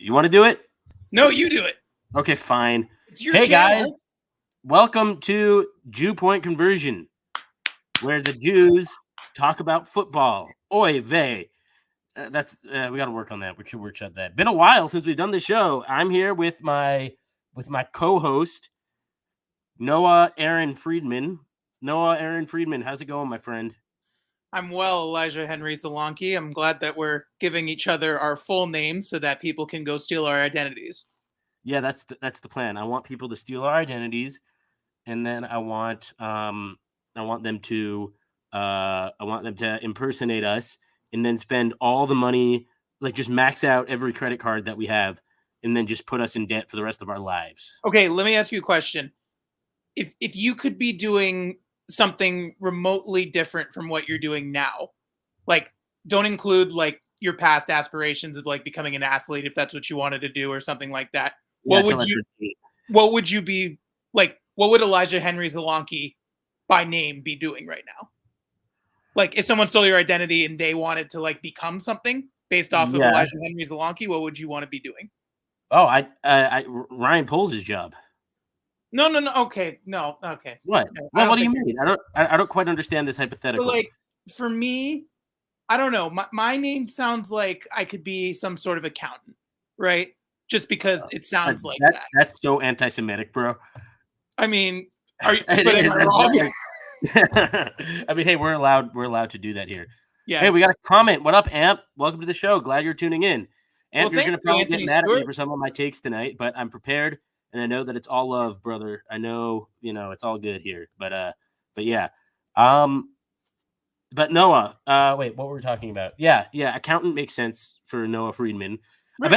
You want to do it? No, you do it. Okay, fine. It's your Hey channel. guys, welcome to Jew Point Conversion, where the Jews talk about football. Oy vey. We got to work on that. We should workshop that. Been a while since we've done the show. I'm here with my co-host Noah Aaron Friedman. Noah Aaron Friedman, how's it going, my friend? I'm well, Elijah Henry Solanke. I'm glad that we're giving each other our full names so that people can go steal our identities. Yeah, that's the plan. I want people to steal our identities, and then I want them to impersonate us, and then spend all the money, like just max out every credit card that we have, and then just put us in debt for the rest of our lives. Okay, let me ask you a question. If you could be doing something remotely different from what you're doing now, like don't include like your past aspirations of like becoming an athlete if that's what you wanted to do or something like that. Yeah, What would you be like? What would Elijah Henry Solanke by name be doing right now? Like if someone stole your identity and they wanted to like become something based off of Elijah Henry Solanke, what would you want to be doing? Oh, Ryan Poles' job. No. Okay, no. Okay. What? No, Well, what do you mean? I don't quite understand this hypothetical. So like for me, I don't know. My name sounds like I could be some sort of accountant, right? Just because it sounds like that. That's so anti-Semitic, bro. I mean, am I wrong? I mean, hey, we're allowed to do that here. Yeah. Hey, we got a comment. What up, Amp? Welcome to the show. Glad you're tuning in. Amp, you're gonna probably get mad at me for some of my takes tonight, but I'm prepared, and I know that it's all love, brother. I know, it's all good here. But yeah. But Noah, wait, what were we talking about? Yeah, accountant makes sense for Noah Friedman. Right.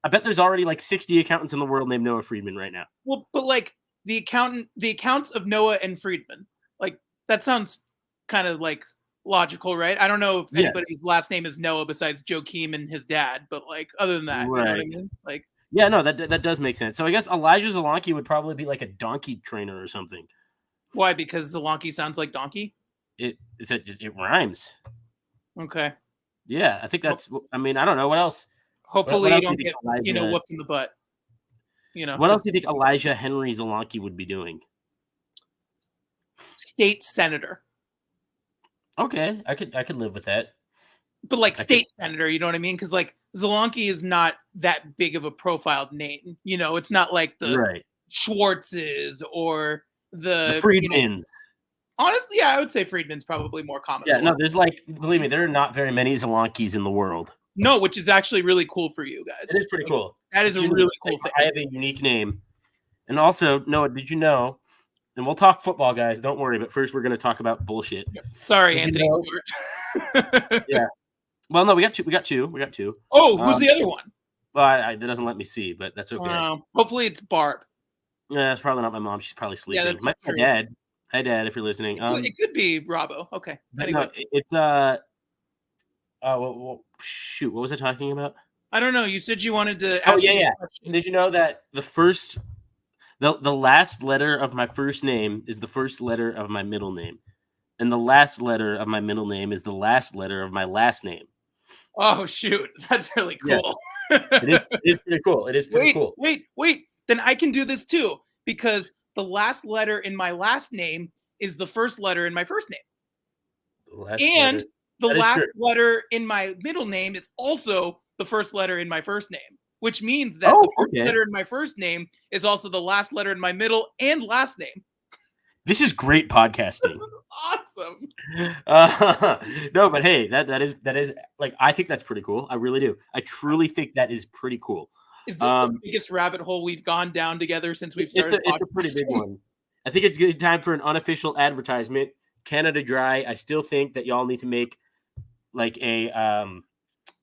I bet there's already like 60 accountants in the world named Noah Friedman right now. Well, but like the accounts of Noah and Friedman, like that sounds kind of like logical, right? I don't know if anybody's last name is Noah besides Joachim and his dad, but like other than that, right. You know what I mean? Like, yeah, no, that does make sense. So I guess Elijah Solanke would probably be like a donkey trainer or something. Why? Because Solanke sounds like donkey. It rhymes. Okay. Yeah, I think that's. I mean, I don't know what else. Hopefully, you don't get whooped in the butt. What else do you think Elijah Henry Solanke would be doing? State senator. Okay, I could live with that. But like state senator, you know what I mean? Because like Solanke is not that big of a profiled name. It's not like the Schwartzes or the Friedmans. Honestly, yeah, I would say Friedman's probably more common. Yeah, no, there's believe me, there are not very many Solankes in the world. No, which is actually really cool for you guys. It is pretty cool. That is a really cool thing. I have a unique name. And also, Noah, did you know, and we'll talk football, guys, don't worry, but first we're going to talk about bullshit. Sorry, Anthony Stewart. Yeah. Well, no, we got two. Oh, who's the other one? Well, that doesn't let me see, but that's okay. Hopefully it's Barb. Yeah, that's probably not my mom. She's probably sleeping. Yeah, my dad. Hi, Dad, if you're listening. It could be Robbo. Okay. Anyway. No, it's well, shoot, what was I talking about? I don't know. You said you wanted to ask me a question. Did you know that the last letter of my first name is the first letter of my middle name, and the last letter of my middle name is the last letter of my last name? Oh shoot, that's really cool. Yes. It is pretty cool. It is pretty cool. Wait. Then I can do this too because the last letter in my last name is the first letter in my first name. The last letter in my middle name is also the first letter in my first name, which means that the first letter in my first name is also the last letter in my middle and last name. This is great podcasting. Awesome. No, but hey, that is like, I think that's pretty cool. I really do. I truly think that is pretty cool. Is this the biggest rabbit hole we've gone down together since we've started? It's a pretty big one. I think it's good time for an unofficial advertisement. Canada Dry. I still think that y'all need to make like a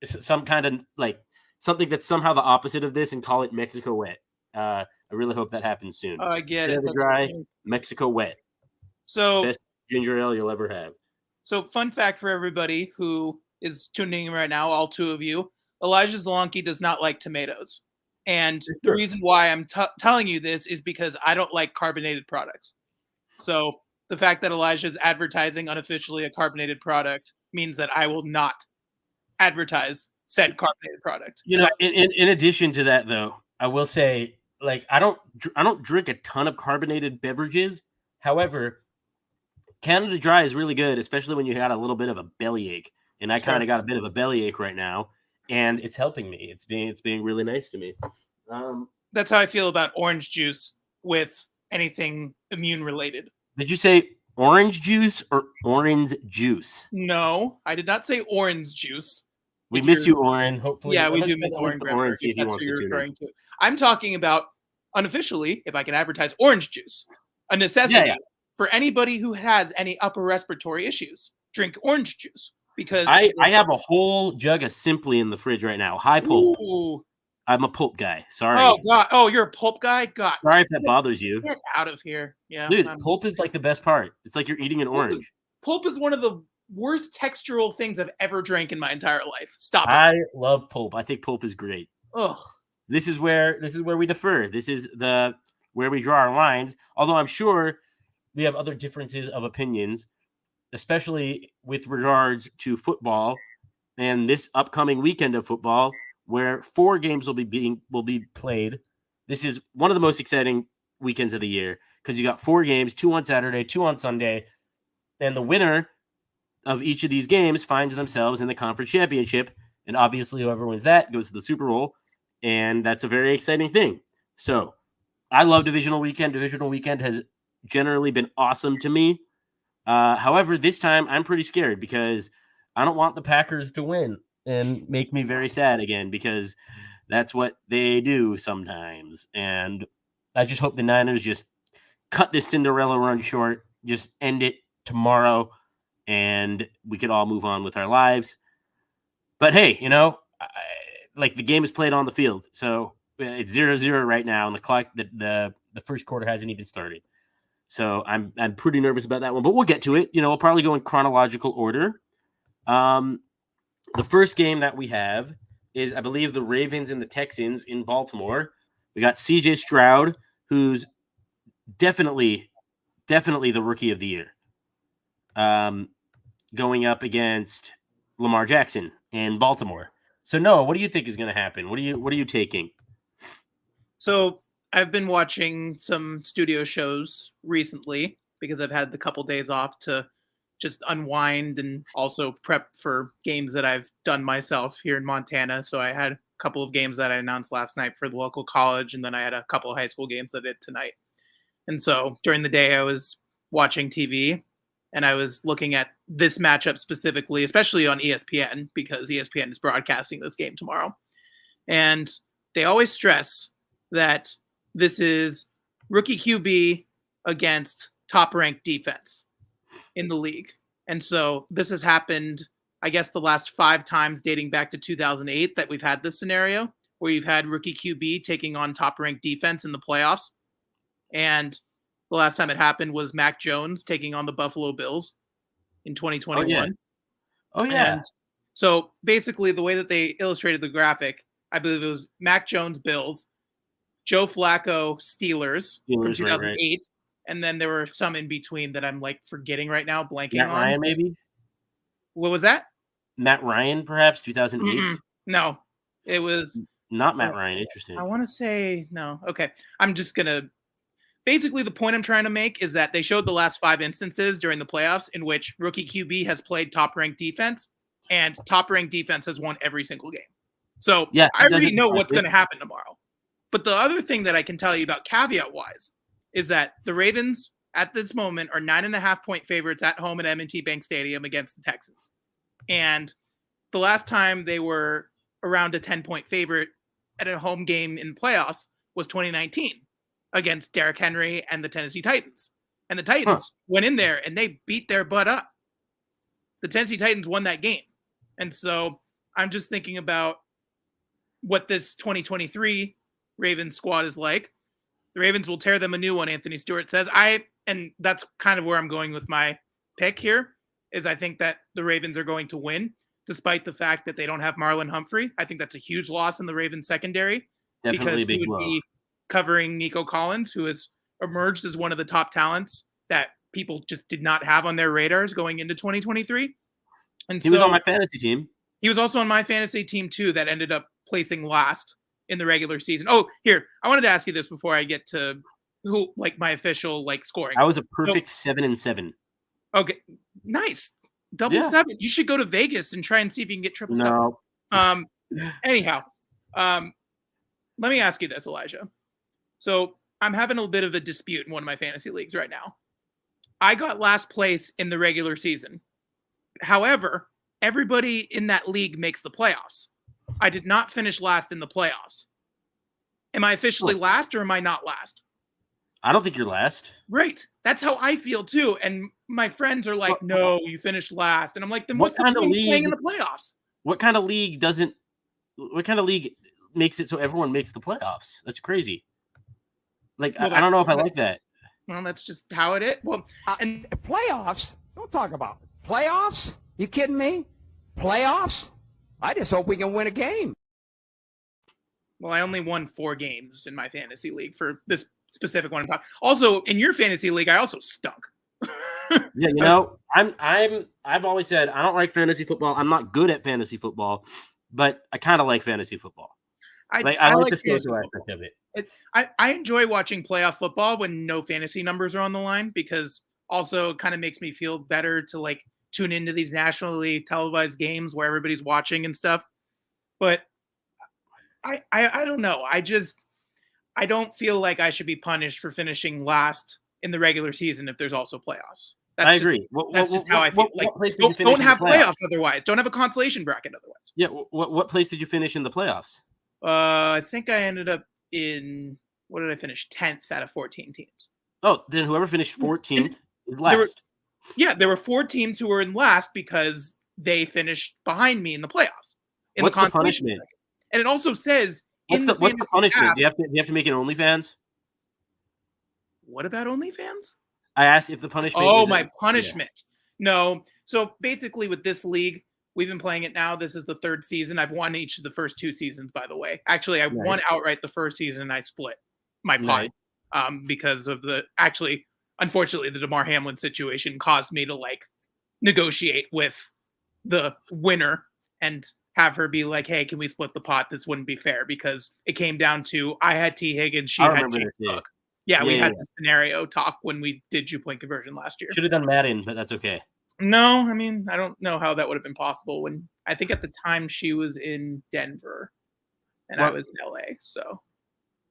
some kind of like something that's somehow the opposite of this and call it Mexico Wet. I really hope that happens soon. Oh, I get Canada it. Dry, Mexico Wet. So best ginger ale you'll ever have. So fun fact for everybody who is tuning in right now, all two of you, Elijah Solanke does not like tomatoes. And the reason why I'm telling you this is because I don't like carbonated products. So the fact that Elijah is advertising unofficially a carbonated product means that I will not advertise said carbonated product. You know, in addition to that, though, I will say, like, I don't drink a ton of carbonated beverages. However, Canada Dry is really good, especially when you got a little bit of a bellyache. And I kind of got a bit of a bellyache right now, and it's helping me. It's being really nice to me. That's how I feel about orange juice with anything immune related. Did you say orange juice or orange juice? No, I did not say orange juice. We miss you, Oren. Hopefully, yeah, we do miss Oren. See if he wants to tune in. I'm talking about unofficially, if I can advertise, orange juice, a necessity for anybody who has any upper respiratory issues. Drink orange juice because I have a whole jug of Simply in the fridge right now. High pulp. Ooh. I'm a pulp guy. Sorry. Oh God. Oh, you're a pulp guy. God. Sorry if that bothers you. Get out of here. Yeah, dude. Pulp is like the best part. It's like you're eating an orange. Pulp is one of the worst textural things I've ever drank in my entire life. Stop it. I love pulp. I think pulp is great. Ugh. This is where we defer. This is where we draw our lines. Although I'm sure we have other differences of opinions, especially with regards to football and this upcoming weekend of football, where 4 games will be played. This is one of the most exciting weekends of the year because you got 4 games, 2 on Saturday, 2 on Sunday, and the winner of each of these games finds themselves in the conference championship. And obviously whoever wins that goes to the Super Bowl. And that's a very exciting thing. So I love divisional weekend. Divisional weekend has generally been awesome to me. However, this time I'm pretty scared because I don't want the Packers to win and make me very sad again because that's what they do sometimes. And I just hope the Niners just cut this Cinderella run short, just end it tomorrow, and we could all move on with our lives. But hey, you know, like the game is played on the field, so it's 0-0 right now, and the clock, the first quarter hasn't even started. So I'm pretty nervous about that one, but we'll get to it. You know, we'll probably go in chronological order. The first game that we have is, I believe, the Ravens and the Texans in Baltimore. We got CJ Stroud, who's definitely the rookie of the year, going up against Lamar Jackson in Baltimore. So Noah, what do you think is going to happen? What are you taking? So I've been watching some studio shows recently because I've had the couple days off to just unwind and also prep for games that I've done myself here in Montana. So I had a couple of games that I announced last night for the local college, and then I had a couple of high school games that I did tonight. And so during the day I was watching TV and I was looking at this matchup specifically, especially on ESPN, because ESPN is broadcasting this game tomorrow. And they always stress that this is rookie QB against top-ranked defense in the league. And so this has happened, I guess, the last 5 times dating back to 2008 that we've had this scenario where you've had rookie QB taking on top-ranked defense in the playoffs. And the last time it happened was Mac Jones taking on the Buffalo Bills in 2021. Oh, yeah. And so basically the way that they illustrated the graphic, I believe it was Mac Jones Bills, Joe Flacco Steelers from 2008. Right. And then there were some in between that I'm like forgetting right now, blanking Matt on. Ryan, maybe? What was that? Matt Ryan, perhaps, 2008? Mm-mm. No, it was... Not Matt Ryan. Interesting. I want to say no. Okay. I'm just going to... Basically, the point I'm trying to make is that they showed the last 5 instances during the playoffs in which rookie QB has played top-ranked defense, and top-ranked defense has won every single game. So yeah, I already know what's going to happen tomorrow. But the other thing that I can tell you about caveat-wise is that the Ravens, at this moment, are 9.5-point favorites at home at M&T Bank Stadium against the Texans. And the last time they were around a 10-point favorite at a home game in the playoffs was 2019 against Derrick Henry and the Tennessee Titans. And the Titans went in there and they beat their butt up. The Tennessee Titans won that game. And so I'm just thinking about what this 2023 Ravens squad is like. The Ravens will tear them a new one, Anthony Stewart says. And that's kind of where I'm going with my pick here, is I think that the Ravens are going to win, despite the fact that they don't have Marlon Humphrey. I think that's a huge loss in the Ravens secondary. Definitely because he would be covering Nico Collins, who has emerged as one of the top talents that people just did not have on their radars going into 2023. And he was on my fantasy team. He was also on my fantasy team too that ended up placing last in the regular season. Oh, here, I wanted to ask you this before I get to who like my official like scoring. I was a perfect 7-7. Okay, nice. Double 7. You should go to Vegas and try and see if you can get triple 7. Anyhow, let me ask you this, Elijah. So I'm having a bit of a dispute in one of my fantasy leagues right now. I got last place in the regular season. However, everybody in that league makes the playoffs. I did not finish last in the playoffs. Am I officially last or am I not last? I don't think you're last. Right. That's how I feel too. And my friends are like, no, you finished last. And I'm like, then what's the point of playing in the playoffs? What kind of league makes it so everyone makes the playoffs? That's crazy. Like, I don't know if I like that. Well, that's just how it is. Well, and playoffs? Don't talk about playoffs. You kidding me? Playoffs? I just hope we can win a game. Well, I only won 4 games in my fantasy league for this specific one. Also, in your fantasy league, I also stunk. Yeah, I've always said I don't like fantasy football. I'm not good at fantasy football, but I kind of like fantasy football. I like the social aspect of it. I enjoy watching playoff football when no fantasy numbers are on the line, because also it kind of makes me feel better to like tune into these nationally televised games where everybody's watching and stuff. But I don't know. I don't feel like I should be punished for finishing last in the regular season if there's also playoffs. I agree. That's just how I feel. Don't have playoffs otherwise. Don't have a consolation bracket otherwise. Yeah. What place did you finish in the playoffs? I think I ended up in, what did I finish? 10th out of 14 teams. Oh, then whoever finished 14th is last. There were 4 teams who were in last because they finished behind me in the playoffs. What's the punishment? Bracket. And it also says what's the punishment? App, do you have to make it OnlyFans? What about OnlyFans? I asked if the punishment. Oh, my punishment. Yeah. No. So basically, with this league, we've been playing it now. This is the 3rd season. I've won each of the first 2 seasons, by the way. Actually, I won outright the first season, and I split my pot because of unfortunately, the DeMar Hamlin situation caused me to like negotiate with the winner and have her be like, hey, can we split the pot? This wouldn't be fair, because it came down to I had T. Higgins, she had James Cook. Yeah, we had the scenario talk when we did 2-point conversion last year. Should have done Madden, but that's okay. No, I mean, I don't know how that would have been possible when I think at the time she was in Denver and I was in LA. So,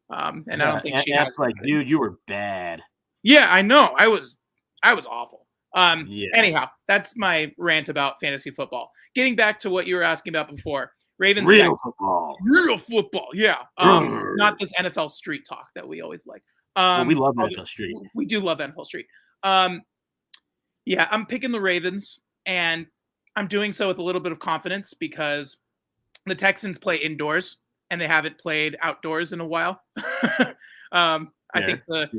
and I don't think she was like, dude, you were bad. Yeah, I know. I was awful. Anyhow, that's my rant about fantasy football. Getting back to what you were asking about before, Ravens. Real football. Yeah. Not this NFL street talk that we always like. We love NFL Street. We do love NFL Street. Yeah, I'm picking the Ravens, and I'm doing so with a little bit of confidence because the Texans play indoors, and they haven't played outdoors in a while. I think the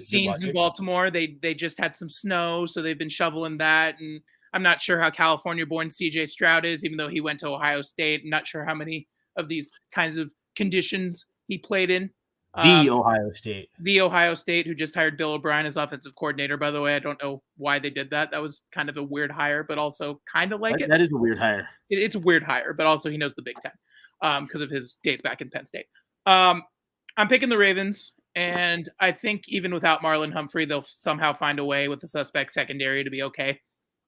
scenes in Baltimore, they just had some snow, so they've been shoveling that, and I'm not sure how California-born C.J. Stroud is, even though he went to Ohio State. I'm not sure how many of these kinds of conditions he played in. The Ohio State, who just hired Bill O'Brien as offensive coordinator, by the way. I don't know why they did that. That was kind of a weird hire, but also kind of like it. That is a weird hire. It's a weird hire, but also he knows the Big Ten because of his days back in Penn State. I'm picking the Ravens, and I think even without Marlon Humphrey, they'll somehow find a way with the suspect secondary to be okay.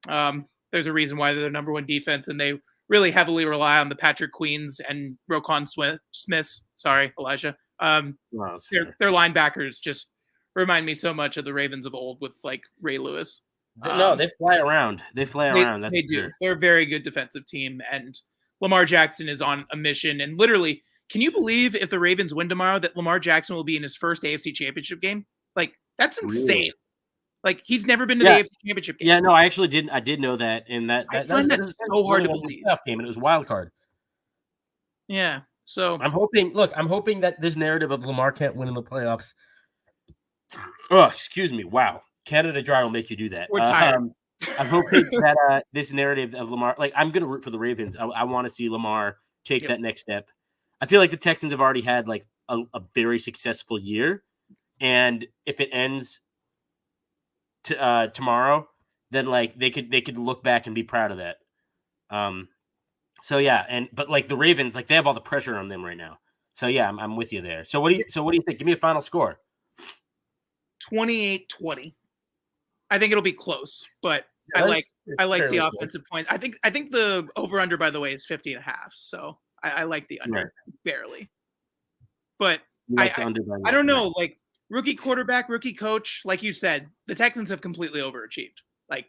There's a reason why they're the number 1 defense, and they really heavily rely on the Patrick Queens and Roquan Smiths. Sorry, Elijah. Their linebackers just remind me so much of the Ravens of old with like Ray Lewis. No, they fly around. They do. Sure. They're a very good defensive team, and Lamar Jackson is on a mission. And literally, can you believe if the Ravens win tomorrow that Lamar Jackson will be in his first AFC Championship game? Like, that's insane. Really? Like, he's never been to the AFC Championship game. Yeah, no, I actually didn't. I did know that, and I find that so hard to believe. Game, and it was wild card. Yeah. So I'm hoping that this narrative of Lamar can't win in the playoffs. Oh, excuse me. Wow. Canada Dry will make you do that. We're tired. I'm hoping that this narrative of Lamar, like, I'm going to root for the Ravens. I want to see Lamar take that next step. I feel like the Texans have already had like a very successful year. And if it ends tomorrow, then like they could look back and be proud of that. So yeah, but like the Ravens, like they have all the pressure on them right now. So yeah, I'm with you there. So what do you think? Give me a final score. 28-20. I think it'll be close, but Yeah, I like the fairly offensive point. I think the over under, by the way, is 50.5. So I like the under right. barely. But You like the under by I don't know, right. like rookie quarterback, rookie coach, like you said, the Texans have completely overachieved. Like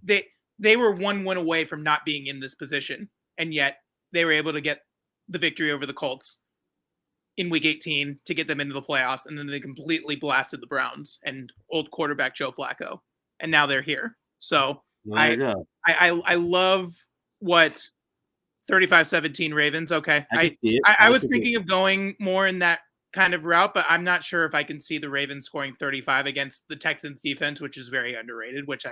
they were one win away from not being in this position, and yet they were able to get the victory over the Colts in week 18 to get them into the playoffs, and then they completely blasted the Browns and old quarterback Joe Flacco, and now they're here. So Well, there you go. I love what 35-17 Ravens. Okay. I can see it. I was thinking of going more in that kind of route, but I'm not sure if I can see the Ravens scoring 35 against the Texans defense, which is very underrated, which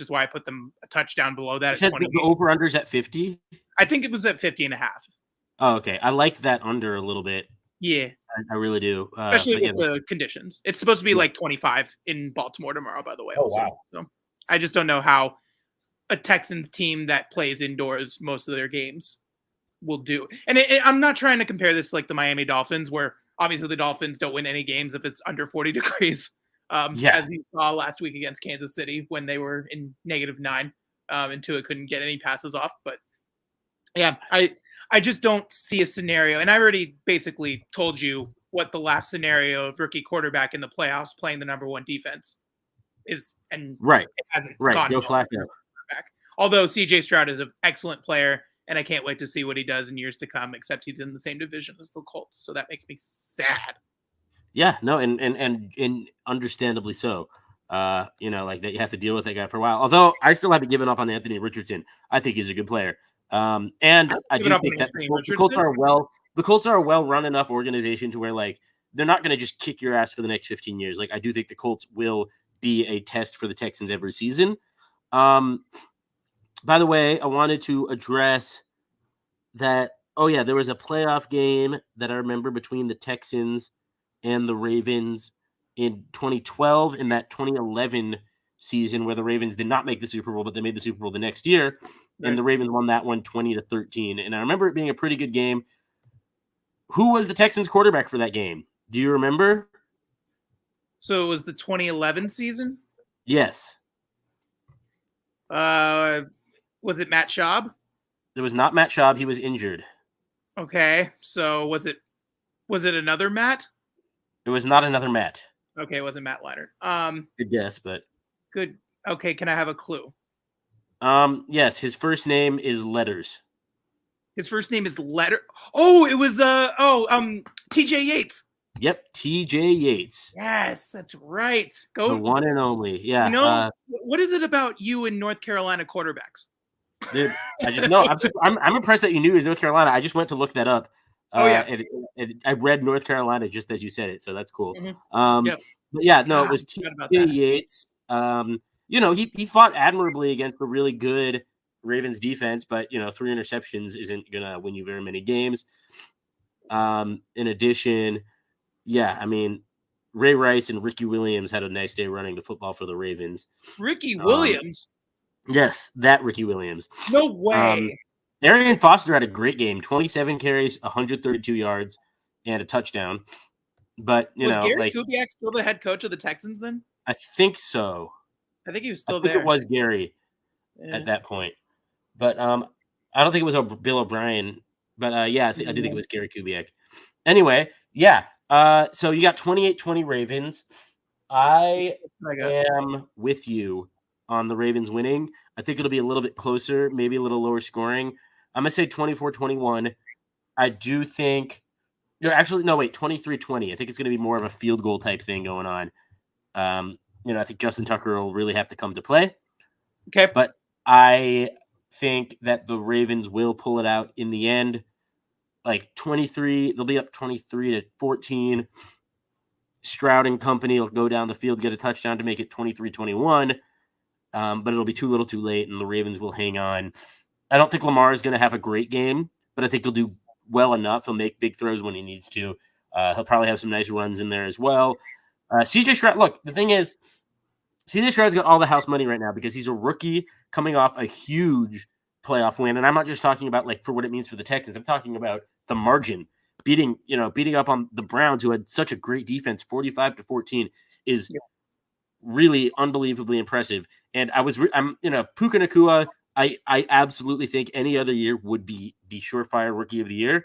is why I put them a touchdown below that. You said the over-under's at 50? I think it was at 50.5. Oh, okay. I like that under a little bit. Yeah. I really do. Especially with the conditions. It's supposed to be like 25 in Baltimore tomorrow, by the way. Oh, also. wow. So I just don't know how a Texans team that plays indoors most of their games will do. And I'm not trying to compare this like the Miami Dolphins, where obviously the Dolphins don't win any games if it's under 40 degrees. As you saw last week against Kansas City when they were in -9 and Tua couldn't get any passes off. But yeah, I just don't see a scenario. And I already basically told you what the last scenario of rookie quarterback in the playoffs playing the number one defense is. And right. It hasn't gone Joe Flacco. Although CJ Stroud is an excellent player, and I can't wait to see what he does in years to come, except he's in the same division as the Colts. So that makes me sad. Yeah, no, and understandably so. Like that you have to deal with that guy for a while. Although I still haven't given up on Anthony Richardson. I think he's a good player. And I do think that the Colts are a well run enough organization to where like they're not going to just kick your ass for the next 15 years. Like I do think the Colts will be a test for the Texans every season. By the way, I wanted to address that. Oh yeah, there was a playoff game that I remember between the Texans and the Ravens in 2012 in that 2011 season where the Ravens did not make the Super Bowl, but they made the Super Bowl the next year. Right. And the Ravens won that one 20-13. And I remember it being a pretty good game. Who was the Texans quarterback for that game? Do you remember? So it was the 2011 season? Yes. Was it Matt Schaub? It was not Matt Schaub. He was injured. Okay. So was it another Matt? It was not another Matt. Okay, it wasn't Matt Leonard. Good guess, but good. Okay, can I have a clue? Yes, his first name is Letters. His first name is Letter. Oh, it was TJ Yates. Yep, TJ Yates. Yes, that's right. Go the one and only. Yeah. What is it about you in North Carolina quarterbacks? Dude, I'm impressed that you knew he was North Carolina. I just went to look that up. And I read North Carolina just as you said it, so that's cool. Mm-hmm. But yeah, no, it was TJ Yates. He fought admirably against a really good Ravens defense, but 3 interceptions isn't gonna win you very many games. In addition, Ray Rice and Ricky Williams had a nice day running the football for the Ravens. Ricky Williams? Yes, that Ricky Williams. No way. Arian Foster had a great game, 27 carries, 132 yards, and a touchdown. But, was Gary Kubiak still the head coach of the Texans then? I think so. I think he was still there. It was Gary at that point. But I don't think it was Bill O'Brien. But, I do think it was Gary Kubiak. Anyway, yeah. So you got 28-20 Ravens. I am with you on the Ravens winning. I think it'll be a little bit closer, maybe a little lower scoring. I'm going to say 24-21. I do think – 23-20. I think it's going to be more of a field goal type thing going on. I think Justin Tucker will really have to come to play. Okay. But I think that the Ravens will pull it out in the end. Like 23 – they'll be up 23-14. Stroud and company will go down the field, get a touchdown to make it 23-21. But it'll be too little too late, and the Ravens will hang on. I don't think Lamar is going to have a great game, but I think he'll do well enough. He'll make big throws when he needs to. He'll probably have some nice runs in there as well. CJ Stroud, look, the thing is, CJ Stroud's got all the house money right now because he's a rookie coming off a huge playoff win. And I'm not just talking about like for what it means for the Texans. I'm talking about the margin. Beating up on the Browns, who had such a great defense, 45-14, is really unbelievably impressive. And Puka Nacua, I absolutely think any other year would be the surefire rookie of the year.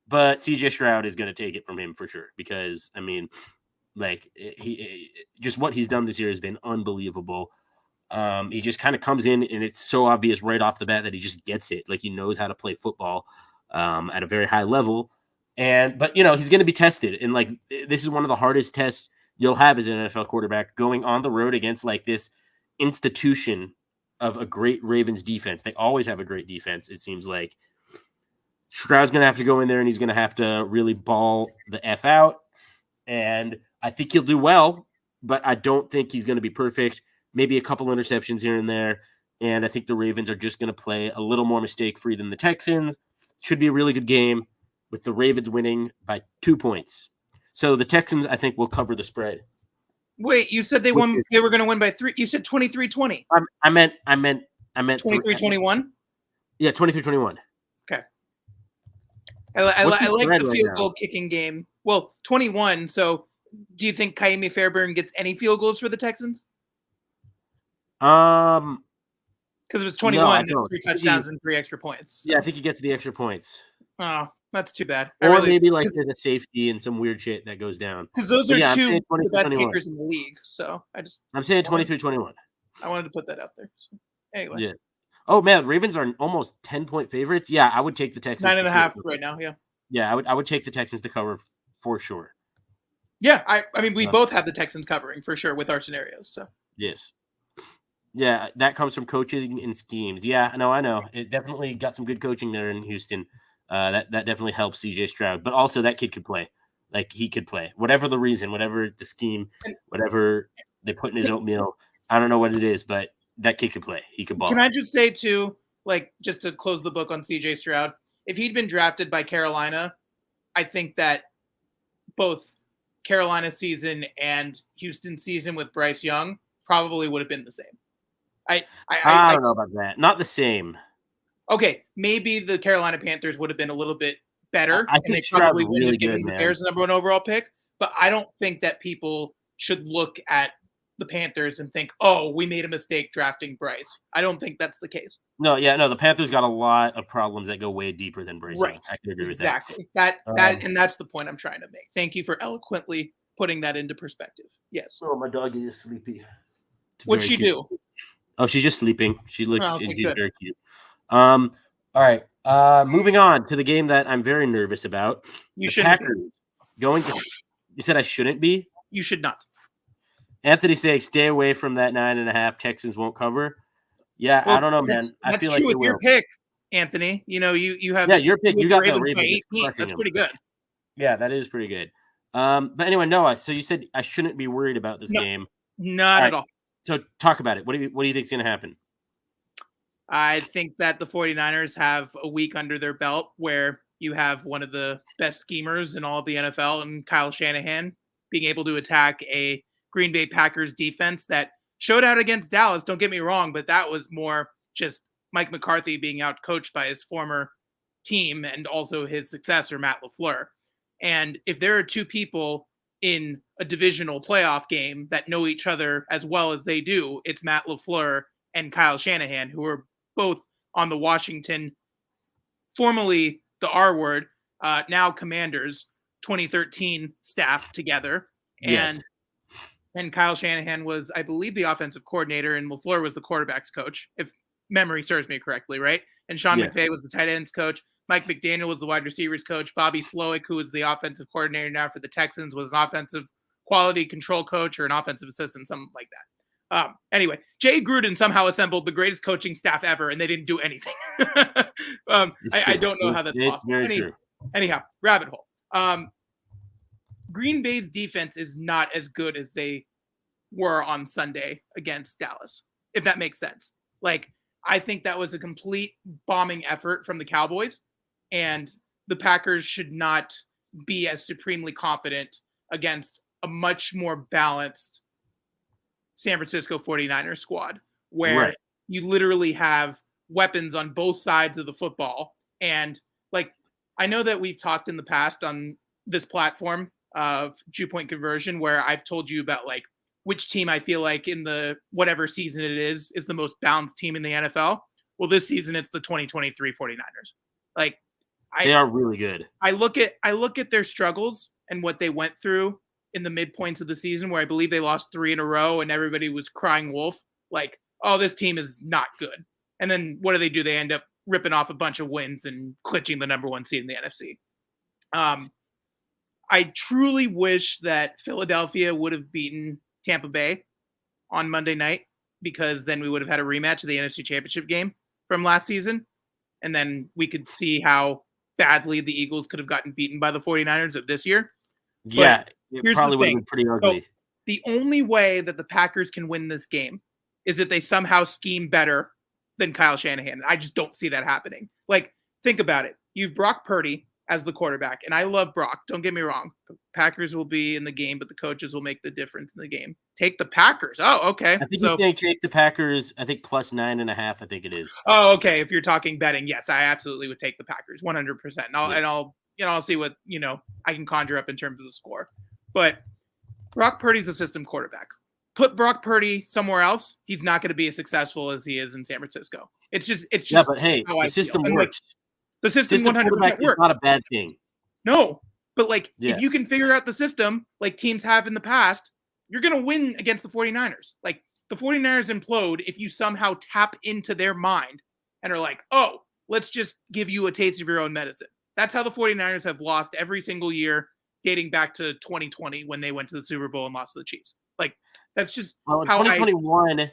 But CJ Stroud is going to take it from him for sure, because I mean, like he just what he's done this year has been unbelievable. He just kind of comes in, and it's so obvious right off the bat that he just gets it. Like he knows how to play football at a very high level. But he's going to be tested, and like this is one of the hardest tests you'll have as an NFL quarterback, going on the road against like this institution of a great Ravens defense. They always have a great defense, it seems like. Stroud's going to have to go in there, and he's going to have to really ball the F out. And I think he'll do well, but I don't think he's going to be perfect. Maybe a couple interceptions here and there. And I think the Ravens are just going to play a little more mistake-free than the Texans. Should be a really good game, with the Ravens winning by 2 points. So the Texans, I think, will cover the spread. Wait, you said they were going to win by 3. You said 23-20. I meant 23-21? Yeah, 23-21. Okay. I like the field goal kicking game. Well, 21. So do you think Kaimi Fairbairn gets any field goals for the Texans? Because it was 21. That's 3 touchdowns and 3 extra points. So. Yeah, I think he gets the extra points. Oh, that's too bad. Or maybe like there's a safety and some weird shit that goes down. Because those are 2 of the best kickers in the league. So I'm saying 23-21. I wanted to put that out there. So anyway. Yeah. Oh man, Ravens are almost 10-point favorites. Yeah, I would take the Texans. 9.5 right now. Yeah. Yeah, I would take the Texans to cover for sure. Yeah, I mean we both have the Texans covering for sure with our scenarios. So yes. Yeah, that comes from coaching and schemes. Yeah, no, I know. It definitely got some good coaching there in Houston. That definitely helps CJ Stroud. But also that kid could play. Like he could play. Whatever the reason, whatever the scheme, whatever they put in his oatmeal. I don't know what it is, but that kid could play. He could ball. Can I just say too, like just to close the book on CJ Stroud, if he'd been drafted by Carolina, I think that both Carolina season and Houston season with Bryce Young probably would have been the same. I don't know about that. Not the same. Okay, maybe the Carolina Panthers would have been a little bit better, and they probably would have given the Bears the #1 overall pick. But I don't think that people should look at the Panthers and think, "Oh, we made a mistake drafting Bryce." I don't think that's the case. No, the Panthers got a lot of problems that go way deeper than Bryce. Right, I can agree with that. Exactly. That and that's the point I'm trying to make. Thank you for eloquently putting that into perspective. Yes. Oh, my dog is sleepy. What'd she do? Oh, she's just sleeping. She's very cute. All right. Moving on to the game that I'm very nervous about. You shouldn't be. You said I shouldn't be? You should not. Anthony saying stay away from that 9.5. Texans won't cover. Yeah, well, I don't know, man. I feel true like with your pick, Anthony. You have your pick. You got the Ravens. That's pretty good. Yeah, that is pretty good. But anyway, Noah. So you said I shouldn't be worried about this game. Not at all. So talk about it. What do you think is going to happen? I think that the 49ers have a week under their belt where you have one of the best schemers in all of the NFL and Kyle Shanahan being able to attack a Green Bay Packers defense that showed out against Dallas. Don't get me wrong, but that was more just Mike McCarthy being out coached by his former team and also his successor, Matt LaFleur. And if there are 2 people in a divisional playoff game that know each other as well as they do, it's Matt LaFleur and Kyle Shanahan, who are both on the Washington, formerly the R word, now Commanders, 2013 staff together. Yes. And Kyle Shanahan was, I believe, the offensive coordinator, and LaFleur was the quarterback's coach, if memory serves me correctly, right? And Sean McVay was the tight ends coach. Mike McDaniel was the wide receivers coach. Bobby Slowick, who is the offensive coordinator now for the Texans, was an offensive quality control coach or an offensive assistant, something like that. Anyway, Jay Gruden somehow assembled the greatest coaching staff ever, and they didn't do anything. I don't know how that's possible. Anyhow, rabbit hole. Green Bay's defense is not as good as they were on Sunday against Dallas, if that makes sense. Like, I think that was a complete bombing effort from the Cowboys, and the Packers should not be as supremely confident against a much more balanced San Francisco 49ers squad, where you literally have weapons on both sides of the football. And like, I know that we've talked in the past on this platform of Jew Point Conversion where I've told you about like which team I feel like in the whatever season it is the most balanced team in the NFL. Well, this season it's the 2023 49ers. Like they are really good. I look at their struggles and what they went through in the midpoints of the season where I believe they lost 3 in a row and everybody was crying wolf. Like, oh, this team is not good. And then what do? They end up ripping off a bunch of wins and clinching the number 1 seed in the NFC. I truly wish that Philadelphia would have beaten Tampa Bay on Monday night because then we would have had a rematch of the NFC Championship game from last season. And then we could see how badly the Eagles could have gotten beaten by the 49ers of this year. Yeah, it probably would have been pretty ugly. So the only way that the Packers can win this game is if they somehow scheme better than Kyle Shanahan. I just don't see that happening. Like, think about it. You've Brock Purdy as the quarterback, and I love Brock. Don't get me wrong. Packers will be in the game, but the coaches will make the difference in the game. Take the Packers. Oh, okay. I think you can take the Packers, I think plus 9.5, I think it is. Oh, okay. If you're talking betting, yes, I absolutely would take the Packers 100%. And I'll see what, I can conjure up in terms of the score. But Brock Purdy's a system quarterback. Put Brock Purdy somewhere else, he's not going to be as successful as he is in San Francisco. It's just yeah, but hey, the system works. The system 100% works. Is not a bad thing. No, but if you can figure out the system like teams have in the past, you're going to win against the 49ers. Like, the 49ers implode if you somehow tap into their mind and are like, oh, let's just give you a taste of your own medicine. That's how the 49ers have lost every single year dating back to 2020 when they went to the Super Bowl and lost to the Chiefs. Like, that's just how 2021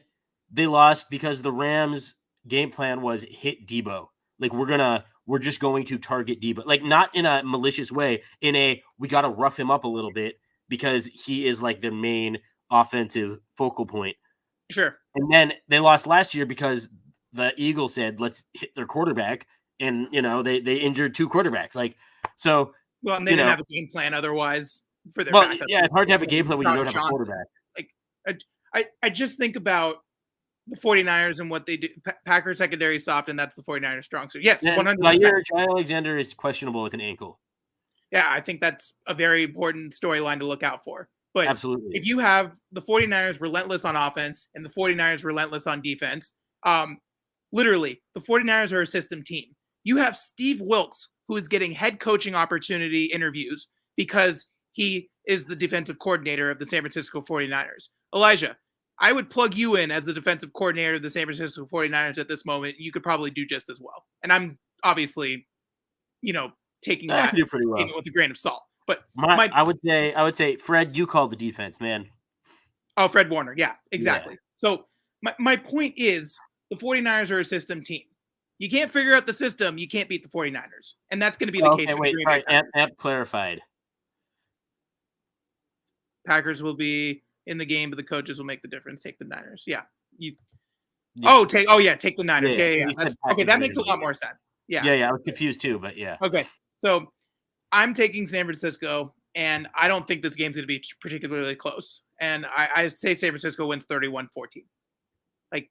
they lost because the Rams' game plan was hit Debo. Like, we're just going to target Debo. Like, not in a malicious way, we got to rough him up a little bit because he is like their main offensive focal point. Sure. And then they lost last year because the Eagles said, let's hit their quarterback. And, they injured 2 quarterbacks. Like, so. Well, and they didn't have a game plan otherwise for their backup. Yeah, it's hard to have a game plan when you don't have a quarterback. Like, I just think about the 49ers and what they do. Packers secondary soft, and that's the 49ers strong suit. Yes, 100%. Jair Alexander is questionable with an ankle. Yeah, I think that's a very important storyline to look out for. But absolutely, if you have the 49ers relentless on offense and the 49ers relentless on defense, literally, the 49ers are a system team. You have Steve Wilkes, who is getting head coaching opportunity interviews because he is the defensive coordinator of the San Francisco 49ers. Elijah, I would plug you in as the defensive coordinator of the San Francisco 49ers at this moment. You could probably do just as well. And I'm obviously, taking that do pretty well with a grain of salt. But I would say, Fred, you call the defense, man. Oh, Fred Warner. Yeah, exactly. Yeah. So my point is the 49ers are a system team. You can't figure out the system, you can't beat the 49ers. And that's going to be the case. Wait, all right, amp clarified. Packers will be in the game, but the coaches will make the difference. Take the Niners. Yeah. Take the Niners. Yeah. Okay, that makes a lot more sense. Yeah. Yeah, I was confused too, but yeah. Okay. So I'm taking San Francisco, and I don't think this game's going to be particularly close. And I say San Francisco wins 31-14. Like,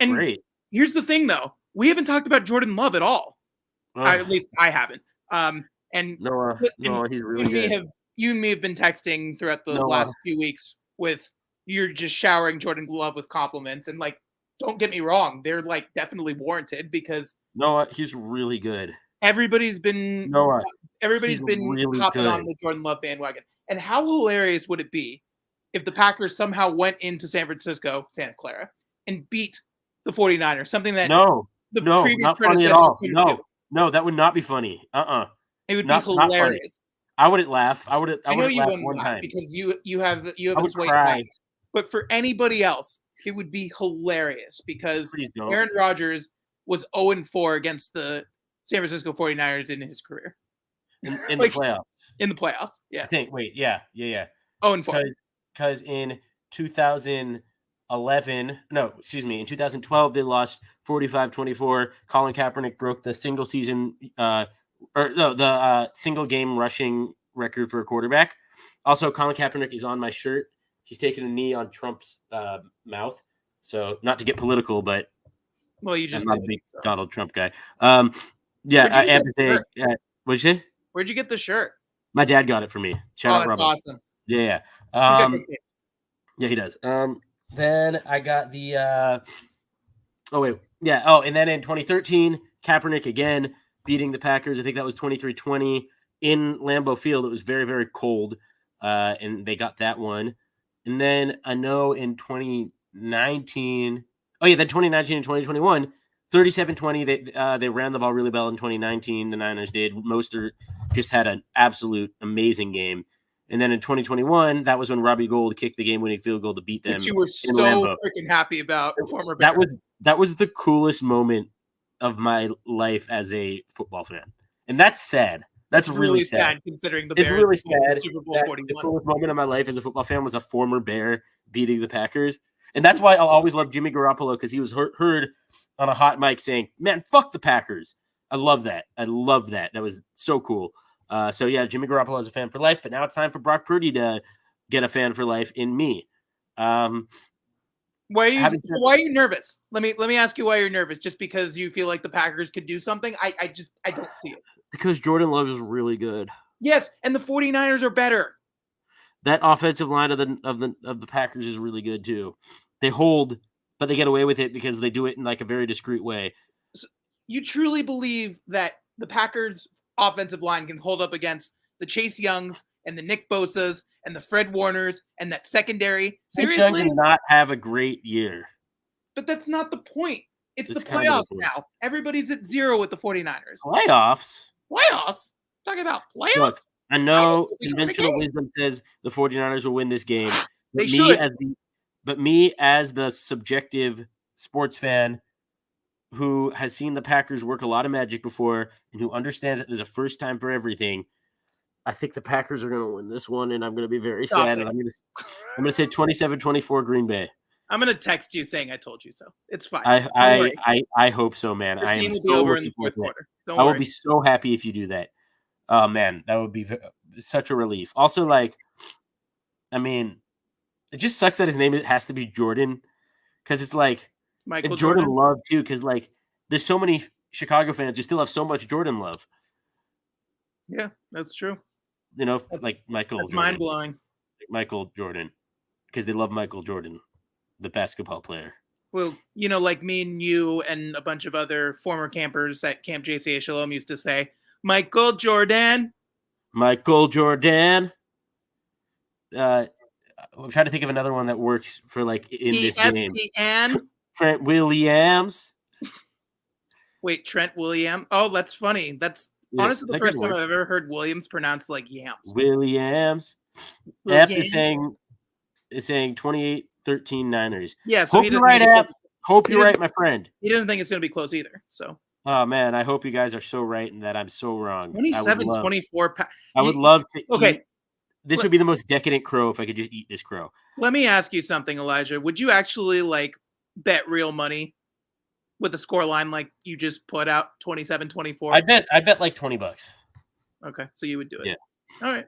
great. Here's the thing, though. We haven't talked about Jordan Love at all. At least I haven't. No, he's really good. You and me have been texting throughout the last few weeks with you're just showering Jordan Love with compliments. And, like, don't get me wrong. They're, like, definitely warranted because he's really good. Everybody's been really hopping on the Jordan Love bandwagon. And how hilarious would it be if the Packers somehow went into Santa Clara, and beat the 49ers? Something that previous predecessor couldn't do. No, that would not be funny. It would be hilarious. I wouldn't laugh. I know you wouldn't laugh because you have a sway back. But for anybody else, it would be hilarious because Aaron Rodgers was 0-4 against the San Francisco 49ers in his career. In the playoffs. In the playoffs, yeah. I think. Wait, yeah. 0-4. Because in 2011, in 2012 they lost 45-24. Colin Kaepernick broke the single season single game rushing record for a quarterback. Also, Colin Kaepernick is on my shirt. He's taking a knee on Trump's mouth. So, not to get political, but Well, you just I'm not did a big so. Donald Trump guy. Yeah, I have to say, what'd you say? Where'd you get the shirt? My dad got it for me. Shout out, that's Robert. awesome. Yeah. He's got good taste. Yeah, he does. Then I got the and then in 2013, Kaepernick again beating the Packers. I think that was 23-20 in Lambeau Field. It was very, very cold, and they got that one. And then I know in 2019, then 2019 and 2021, 37-20, they ran the ball really well in 2019. The Niners did. Mostert just had an absolute amazing game. And then in 2021, that was when Robbie Gould kicked the game-winning field goal to beat them. Which you were so freaking happy about, former Bear. That was the coolest moment of my life as a football fan, and that's sad. That's really sad considering the Bears. It's really sad. Super Bowl 41. The coolest moment of my life as a football fan was a former Bear beating the Packers, and that's why I'll always love Jimmy Garoppolo, because he was heard on a hot mic saying, "Man, fuck the Packers." I love that. I love that. That was so cool. So yeah, Jimmy Garoppolo is a fan for life, but now it's time for Brock Purdy to get a fan for life in me. Why are you nervous? Let me ask you why you're nervous. Just because you feel like the Packers could do something? I don't see it. Because Jordan Love is really good. Yes, and the 49ers are better. That offensive line of the Packers is really good too. They hold, but they get away with it because they do it in like a very discreet way. So you truly believe that the Packers offensive line can hold up against the Chase Youngs and the Nick Bosas and the Fred Warners and that secondary? Seriously? Chase Young did not have a great year. But that's not the point. It's the playoffs now. Everybody's at 0 with the 49ers. Playoffs? Talking about playoffs? Look, I know conventional wisdom says the 49ers will win this game. They should. But me as the subjective sports fan who has seen the Packers work a lot of magic before and who understands that there's a first time for everything, I think the Packers are going to win this one, and I'm going to be very sad. And I'm going to say 27-24 Green Bay. I'm going to text you saying I told you so. It's fine. I hope so, man. This game will be over in the fourth quarter. Don't worry. I will be so happy if you do that. Oh, man, that would be such a relief. Also, like, I mean, it just sucks that his name has to be Jordan, because it's like Michael Jordan Love too, because like there's so many Chicago fans who still have so much Jordan love. Yeah, that's true. You know, like Michael. That's mind blowing. Michael Jordan, because they love Michael Jordan, the basketball player. Well, you know, like me and you and a bunch of other former campers at Camp JCA Shalom used to say, Michael Jordan. Michael Jordan. I'm trying to think of another one that works for like in this game. Trent Williams. Wait, Trent Williams? Oh, that's funny. That's honestly the first time I've ever heard Williams pronounced like yams. Williams. App is saying 28-13 Niners. Yeah, so hope you're right, App. Hope you're right, my friend. He doesn't think it's going to be close either. So. Oh man, I hope you guys are so right and that I'm so wrong. 27-24. I would love to. Okay. This would be the most decadent crow if I could just eat this crow. Let me ask you something, Elijah. Would you actually like bet real money with a score line like you just put out 27-24? I bet like $20. Okay, so you would do it. Yeah. All right.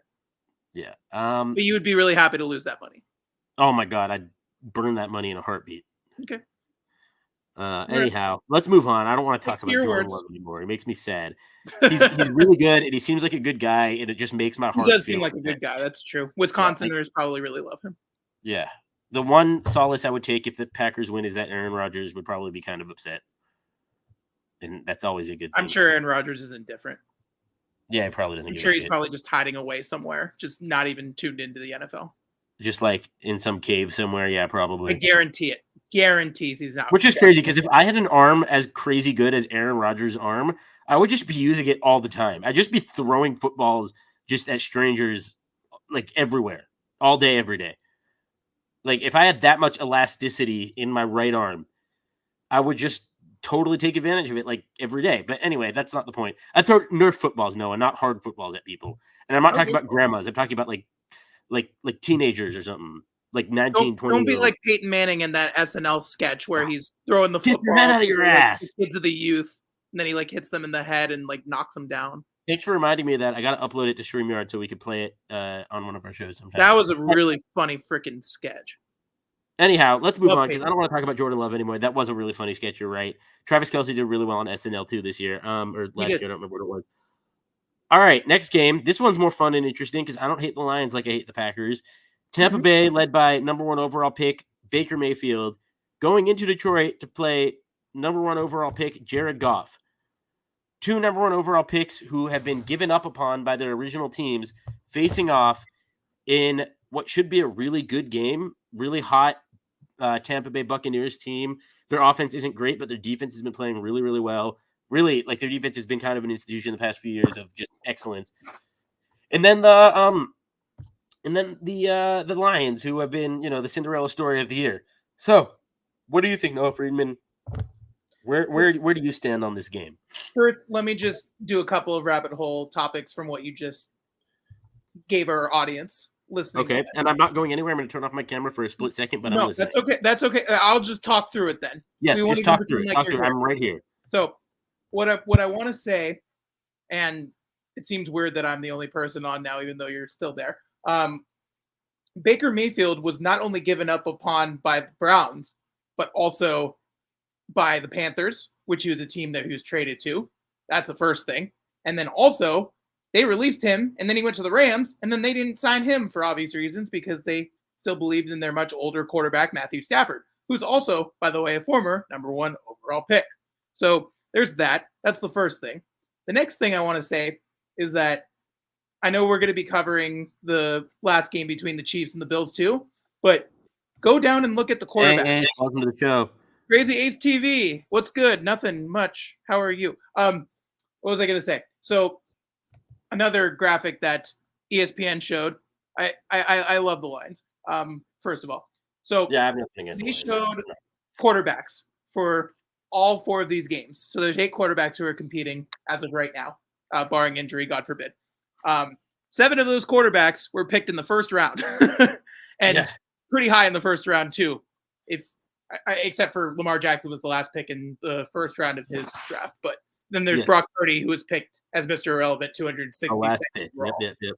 Yeah. But you would be really happy to lose that money. Oh my God, I'd burn that money in a heartbeat. Okay. Anyhow, let's move on. I don't want to talk about Jordan Love anymore. It makes me sad. He's really good, and he seems like a good guy, and it just makes my heart. He does seem like a good guy. That's true. Wisconsiners probably really love him. Yeah. The one solace I would take if the Packers win is that Aaron Rodgers would probably be kind of upset, and that's always a good thing. I'm sure Aaron Rodgers isn't different. Yeah, he probably doesn't. I'm sure he's probably just hiding away somewhere, just not even tuned into the NFL. Just like in some cave somewhere. Yeah, probably. I guarantee it. Guarantees he's not. Which is crazy, because if I had an arm as crazy good as Aaron Rodgers' arm, I would just be using it all the time. I'd just be throwing footballs just at strangers, like everywhere, all day, every day. Like if I had that much elasticity in my right arm, I would just totally take advantage of it like every day. But anyway, that's not the point. I throw Nerf footballs, Noah, not hard footballs at people. And I'm not talking about grandmas. I'm talking about like teenagers or something. Like 19, 20. Don't be like Peyton Manning in that SNL sketch where he's throwing the football. Get your head out of your ass. Kids of the youth, and then he like hits them in the head and like knocks them down. Thanks for reminding me of that. I got to upload it to StreamYard so we could play it on one of our shows sometime. That was a really funny freaking sketch. Anyhow, let's move Love on because Peyton. I don't want to talk about Jordan Love anymore. That was a really funny sketch. You're right. Travis Kelce did really well on SNL too this year, or last year. I don't remember what it was. All right, next game. This one's more fun and interesting because I don't hate the Lions like I hate the Packers. Tampa Bay, led by number 1 overall pick Baker Mayfield, going into Detroit to play number 1 overall pick Jared Goff. 2 number 1 overall picks who have been given up upon by their original teams facing off in what should be a really good game, really hot Tampa Bay Buccaneers team. Their offense isn't great, but their defense has been playing really, really well. Really, like their defense has been kind of an institution the past few years of just excellence. And then the Lions, who have been, the Cinderella story of the year. So, what do you think, Noah Friedman? Where do you stand on this game? First, let me just do a couple of rabbit hole topics from what you just gave our audience listening. Okay, and I'm not going anywhere. I'm going to turn off my camera for a split second, but I'm listening. That's okay. That's okay. I'll just talk through it then. Yes, just talk through it. Talk through it. I'm right here. So, what I want to say, and it seems weird that I'm the only person on now, even though you're still there. Baker Mayfield was not only given up upon by the Browns, but also by the Panthers, which he was a team that he was traded to. That's the first thing. And then also, they released him, and then he went to the Rams, and then they didn't sign him for obvious reasons because they still believed in their much older quarterback, Matthew Stafford, who's also, by the way, a former number 1 overall pick. So there's that. That's the first thing. The next thing I want to say is that I know we're going to be covering the last game between the Chiefs and the Bills too, but go down and look at the quarterback. Hey, welcome to the show. Crazy Ace TV. What's good? Nothing much. How are you? What was I going to say? So another graphic that ESPN showed. I love the lines. First of all, so yeah, I have nothing against they showed quarterbacks for all 4 of these games. So there's 8 quarterbacks who are competing as of right now, barring injury, God forbid. 7 of those quarterbacks were picked in the first round, and pretty high in the first round too. Except for Lamar Jackson was the last pick in the first round of his draft, but then there's Brock Purdy, who was picked as Mr. Irrelevant 262nd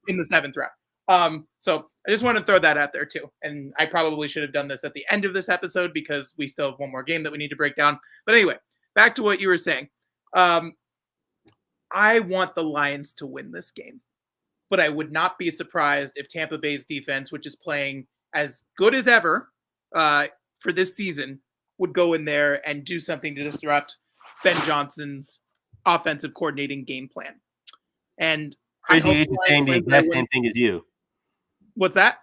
in the 7th round. So I just want to throw that out there too. And I probably should have done this at the end of this episode because we still have one more game that we need to break down. But anyway, back to what you were saying. I want the Lions to win this game, but I would not be surprised if Tampa Bay's defense, which is playing as good as ever for this season, would go in there and do something to disrupt Ben Johnson's offensive coordinating game plan. And Crazy Ace is saying the exact same thing as you. What's that?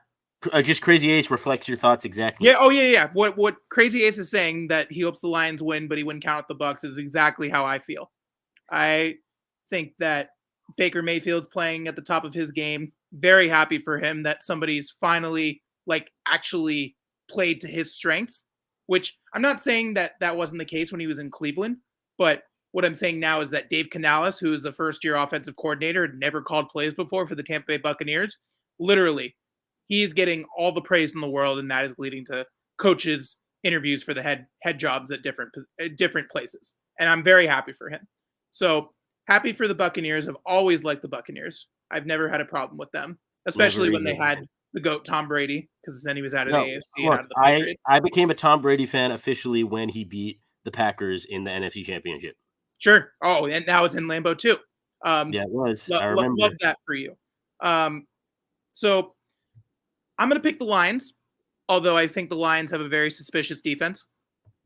Just Crazy Ace reflects your thoughts exactly. Yeah. Oh, yeah. What Crazy Ace is saying, that he hopes the Lions win, but he wouldn't count the Bucs, is exactly how I feel. I think that Baker Mayfield's playing at the top of his game. Very happy for him that somebody's finally actually played to his strengths, which I'm not saying that wasn't the case when he was in Cleveland, but what I'm saying now is that Dave Canales, who is a first-year offensive coordinator, had never called plays before for the Tampa Bay Buccaneers. Literally, he is getting all the praise in the world, and that is leading to coaches' interviews for the head jobs at different places. And I'm very happy for him. So happy for the Buccaneers. I've always liked the Buccaneers. I've never had a problem with them, especially when they had the GOAT Tom Brady, because then he was out of the AFC and out of the Patriots. I became a Tom Brady fan officially when he beat the Packers in the NFC Championship. Sure. Oh, and now it's in Lambeau too. Yeah, it was. I remember. Love that for you. So I'm going to pick the Lions, although I think the Lions have a very suspicious defense.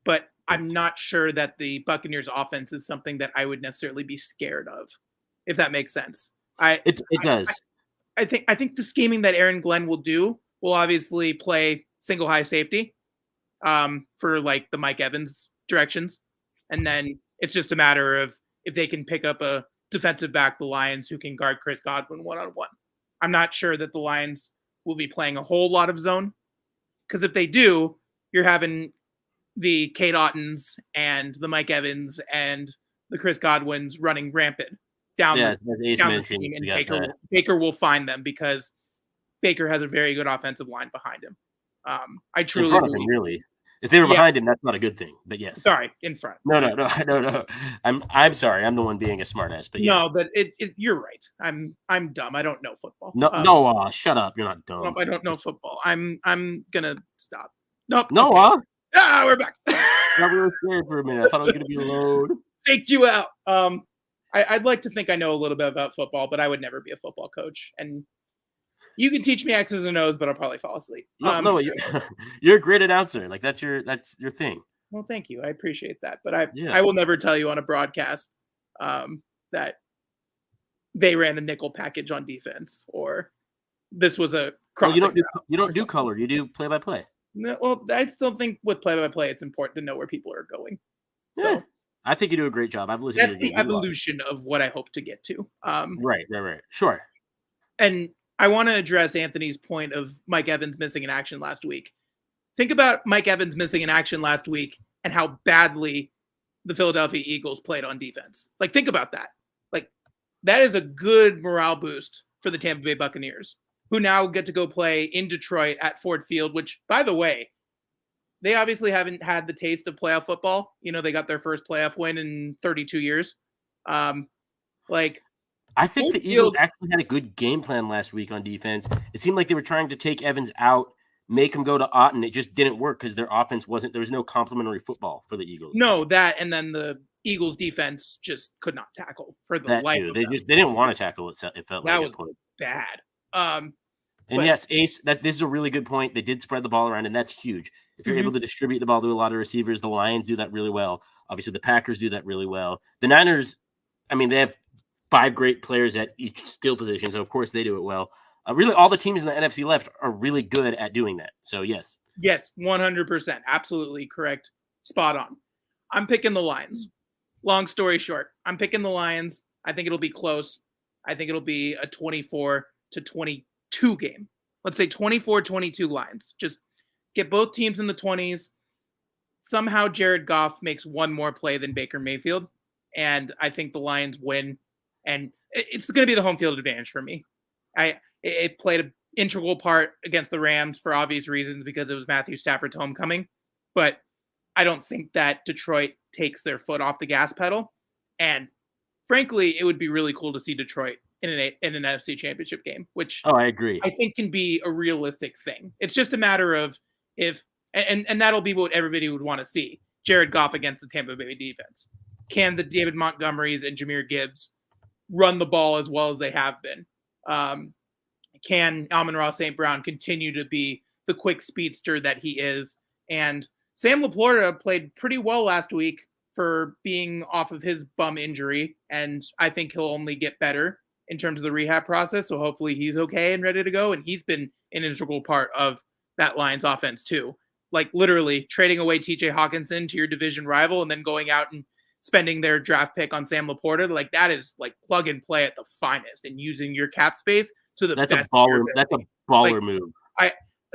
But I'm not sure that the Buccaneers offense is something that I would necessarily be scared of, if that makes sense. It does. I think the scheming that Aaron Glenn will do will obviously play single high safety for the Mike Evans directions. And then it's just a matter of if they can pick up a defensive back, the Lions, who can guard Chris Godwin one-on-one. I'm not sure that the Lions will be playing a whole lot of zone, because if they do, you're having the Kate Ottens and the Mike Evans and the Chris Godwins running rampant down the team, and Baker will find them because Baker has a very good offensive line behind him. I truly believe, really. If they were behind him, that's not a good thing. But yes. Sorry, in front. No. I'm sorry. I'm the one being a smartass. But yes. No, but you're right. I'm dumb. I don't know football. No, shut up. You're not dumb. I don't know football. I'm gonna stop. Nope. No, okay. huh? We're back. Thought we were scared for a minute. I thought it was going to be alone. Faked you out. I'd like to think I know a little bit about football, but I would never be a football coach. And you can teach me X's and O's, but I'll probably fall asleep. No, you're a great announcer. Like that's your thing. Well, thank you. I appreciate that. But I will never tell you on a broadcast that they ran a nickel package on defense or this was a crossing. Well, you don't do color. You do play-by-play. No, well, I still think with play-by-play, it's important to know where people are going. So I think you do a great job. I've listened. That's the evolution of what I hope to get to. Right. Sure. And I want to address Anthony's point of Mike Evans missing in action last week. Think about Mike Evans missing in action last week and how badly the Philadelphia Eagles played on defense. Like, think about that. Like, that is a good morale boost for the Tampa Bay Buccaneers, who now get to go play in Detroit at Ford Field, which, by the way, they obviously haven't had the taste of playoff football. You know, they got their first playoff win in 32 years. I think the Eagles actually had a good game plan last week on defense. It seemed like they were trying to take Evans out, make him go to Otten. It just didn't work because their offense there was no complimentary football for the Eagles. No, that, and then the Eagles defense just could not tackle for the life of them. They didn't want to tackle it. It felt that like was bad. Yes, Ace, this is a really good point. They did spread the ball around, and that's huge. If you're able to distribute the ball to a lot of receivers, the Lions do that really well. Obviously, the Packers do that really well. The Niners, I mean, they have 5 great players at each skill position, so of course they do it well. Really, all the teams in the NFC left are really good at doing that. So, yes. Yes, 100%. Absolutely correct. Spot on. I'm picking the Lions. Long story short, I'm picking the Lions. I think it'll be close. I think it'll be a 24-22 game. Let's say 24-22 Lions. Just get both teams in the 20s. Somehow Jared Goff makes one more play than Baker Mayfield, and I think the Lions win. And it's going to be the home field advantage for me. It played an integral part against the Rams for obvious reasons because it was Matthew Stafford's homecoming. But I don't think that Detroit takes their foot off the gas pedal. And frankly, it would be really cool to see Detroit in an NFC Championship game, which I agree. I think can be a realistic thing. It's just a matter of if and that'll be what everybody would want to see. Jared Goff against the Tampa Bay defense. Can the David Montgomerys and Jahmyr Gibbs run the ball as well as they have been? Can Amon-Ra St. Brown continue to be the quick speedster that he is? And Sam LaPorta played pretty well last week for being off of his bum injury, and I think he'll only get better in terms of the rehab process, so hopefully he's okay and ready to go, and he's been an integral part of that Lions offense too. Like, literally trading away TJ Hawkinson to your division rival and then going out and spending their draft pick on Sam LaPorta, like, that is like plug and play at the finest, and using your cap space to the best. That's a baller move.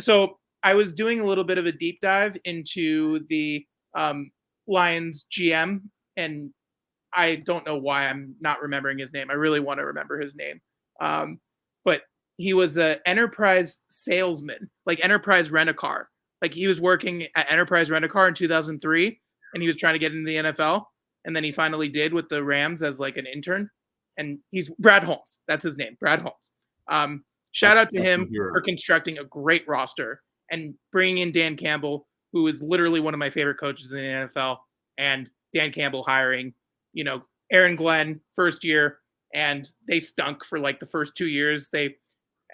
So I was doing a little bit of a deep dive into the Lions GM, and I don't know why I'm not remembering his name. I really want to remember his name. But he was an enterprise salesman, like Enterprise Rent-A-Car. Like, he was working at Enterprise Rent-A-Car in 2003, and he was trying to get into the NFL. And then he finally did with the Rams as like an intern. And he's Brad Holmes. That's his name, Brad Holmes. Shout out to him for constructing a great roster and bringing in Dan Campbell, who is literally one of my favorite coaches in the NFL. And Dan Campbell hiring, Aaron Glenn first year, and they stunk for like the first 2 years. They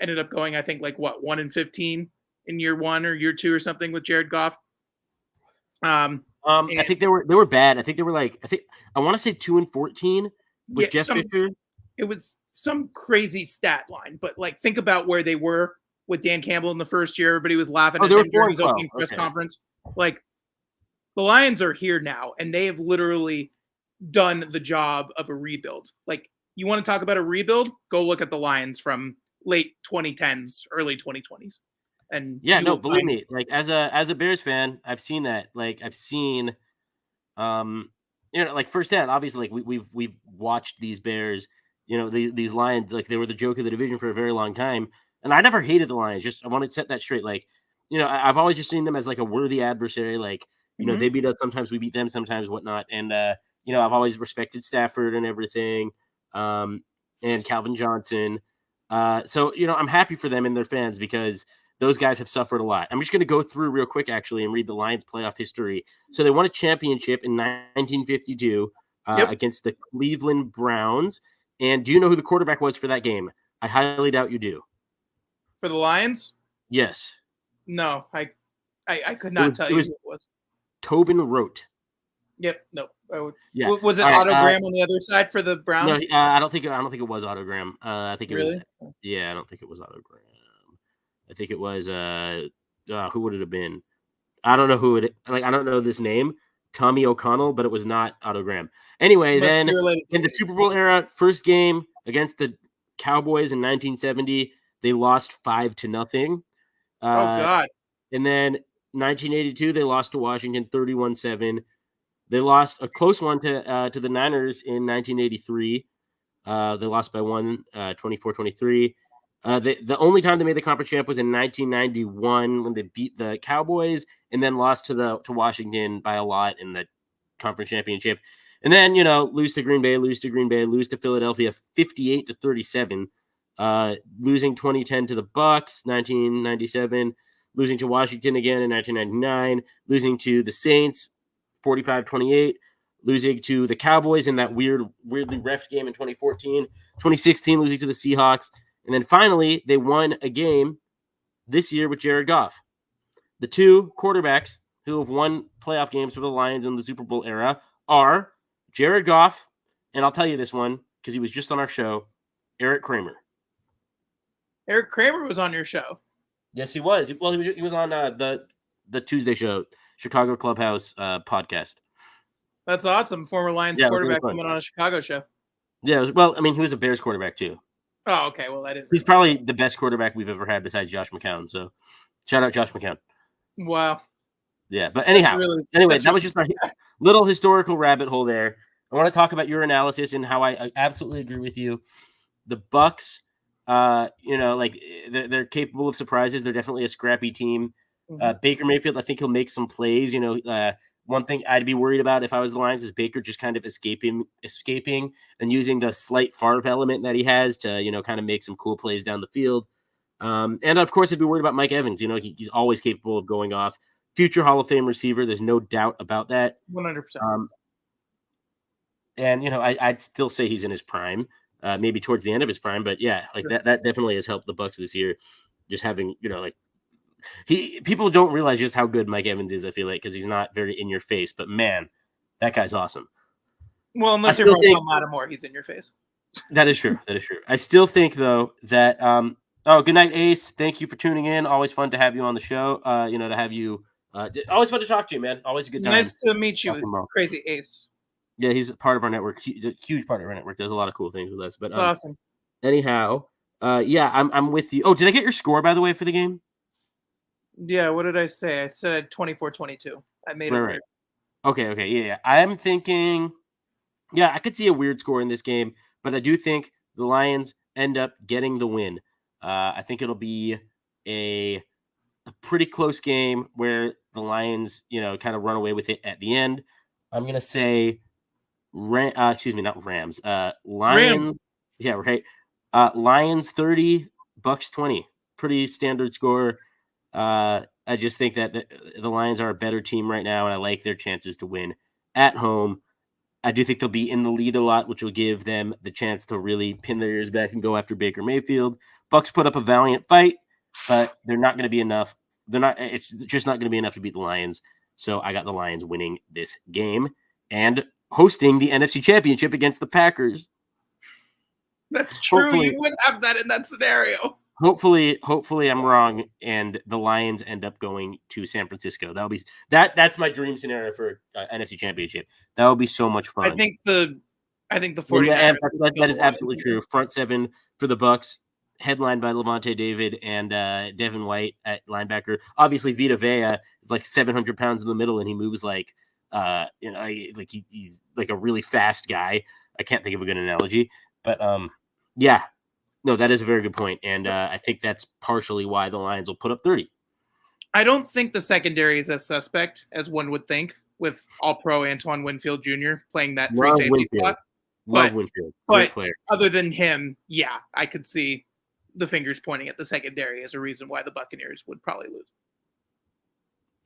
ended up going, I think, 1-15 in year 1 or year 2 or something with Jared Goff. I think they were bad. I think they were I want to say 2-14 with Jeff Fisher. It was some crazy stat line, but think about where they were with Dan Campbell in the first year. Everybody was laughing at him during his opening press conference. The Lions are here now, and they have literally done the job of a rebuild. You want to talk about a rebuild? Go look at the Lions from late 2010s, early 2020s. And believe me, as a Bears fan, I've seen that. I've seen, firsthand. Obviously, we've watched these Bears. These Lions, they were the joke of the division for a very long time. And I never hated the Lions. Just I want to set that straight. I've always just seen them as a worthy adversary. They beat us sometimes, we beat them sometimes, whatnot. And I've always respected Stafford and everything, and Calvin Johnson. So I'm happy for them and their fans because those guys have suffered a lot. I'm just going to go through real quick, actually, and read the Lions' playoff history. So they won a championship in 1952 against the Cleveland Browns. And do you know who the quarterback was for that game? I highly doubt you do. For the Lions? Yes. No, I could not tell you who it was. Tobin Rote. Yep. No. Yeah. Was it Autogram on the other side for the Browns? No, I don't think it was Autogram. I think it was. Yeah, I don't think it was Autogram. I think it was. Who would it have been? I don't know who it. Like, I don't know this name, Tommy O'Connell, but it was not Autogram. Anyway, then in the Super Bowl era, first game against the Cowboys in 1970, they lost 5-0. Oh God! And then 1982, they lost to Washington 31-7. They lost a close one to the Niners in 1983. They lost by 1, 24-23. The only time they made the conference champ was in 1991 when they beat the Cowboys and then lost to Washington by a lot in the conference championship. And then, lose to Green Bay, lose to Philadelphia 58-37, losing 2010 to the Bucs, 1997, losing to Washington again in 1999, losing to the Saints 45-28, losing to the Cowboys in that weirdly ref game in 2014, 2016, losing to the Seahawks. And then finally, they won a game this year with Jared Goff. The two quarterbacks who have won playoff games for the Lions in the Super Bowl era are Jared Goff, and I'll tell you this one because he was just on our show, Eric Kramer. Eric Kramer was on your show. Yes, he was. Well, he was on the Tuesday show, Chicago Clubhouse podcast. That's awesome. Former Lions quarterback coming on a Chicago show. Yeah, he was a Bears quarterback too. Oh, okay. Well, I didn't. He's probably the best quarterback we've ever had besides Josh McCown. So, shout out Josh McCown. Wow. Yeah, but anyhow, that was just a little historical rabbit hole there. I want to talk about your analysis and how I absolutely agree with you. The Bucs, they're capable of surprises. They're definitely a scrappy team. Mm-hmm. Baker Mayfield, I think he'll make some plays. One thing I'd be worried about if I was the Lions is Baker just kind of escaping and using the slight Favre element that he has to, kind of make some cool plays down the field. And of course, I'd be worried about Mike Evans. He's always capable of going off. Future Hall of Fame receiver. There's no doubt about that. 100%. I'd still say he's in his prime, maybe towards the end of his prime. But yeah, that definitely has helped the Bucs this year. Just having, people don't realize just how good Mike Evans is, I feel like, because he's not very in your face. But man, that guy's awesome. Well, unless you're Marshall Lattimore, he's in your face. That is true. I still think, though, that good night, Ace. Thank you for tuning in. Always fun to have you on the show. To have you. Always fun to talk to you, man. Always a good time. Nice to meet you, Crazy Ace. Yeah, he's part of our network. Huge part of our network. Does a lot of cool things with us. But that's awesome. Anyhow, I'm with you. Oh, did I get your score, by the way, for the game? Yeah, what did I say? I said 24-22. I made it right. Okay, yeah. I'm thinking, I could see a weird score in this game, but I do think the Lions end up getting the win. I think it'll be a pretty close game where the Lions, kind of run away with it at the end. I'm going to say, not Rams. Lions. Rams. Yeah, right. Lions 30, Bucs 20. Pretty standard score. I just think that the Lions are a better team right now, and I like their chances to win at home. I do think they'll be in the lead a lot, which will give them the chance to really pin their ears back and go after Baker Mayfield. Bucs put up a valiant fight, but they're not going to be enough. It's just not going to be enough to beat the Lions. So I got the Lions winning this game and hosting the NFC Championship against the Packers. That's true. Hopefully, you would have that in that scenario. Hopefully I'm wrong, and the Lions end up going to San Francisco. That'll be that's my dream scenario for NFC Championship. That would be so much fun. I think the 49ers. That is absolutely true. Front seven for the Bucs, headlined by Levante David and Devin White at linebacker. Obviously, Vita Vea is like 700 pounds in the middle, and he moves like he's like a really fast guy. I can't think of a good analogy, but yeah. No, that is a very good point, and I think that's partially why the Lions will put up 30. I don't think the secondary is as suspect as one would think with All-Pro Antoine Winfield Jr. playing that free safety spot. Love Winfield. But other than him, yeah, I could see the fingers pointing at the secondary as a reason why the Buccaneers would probably lose.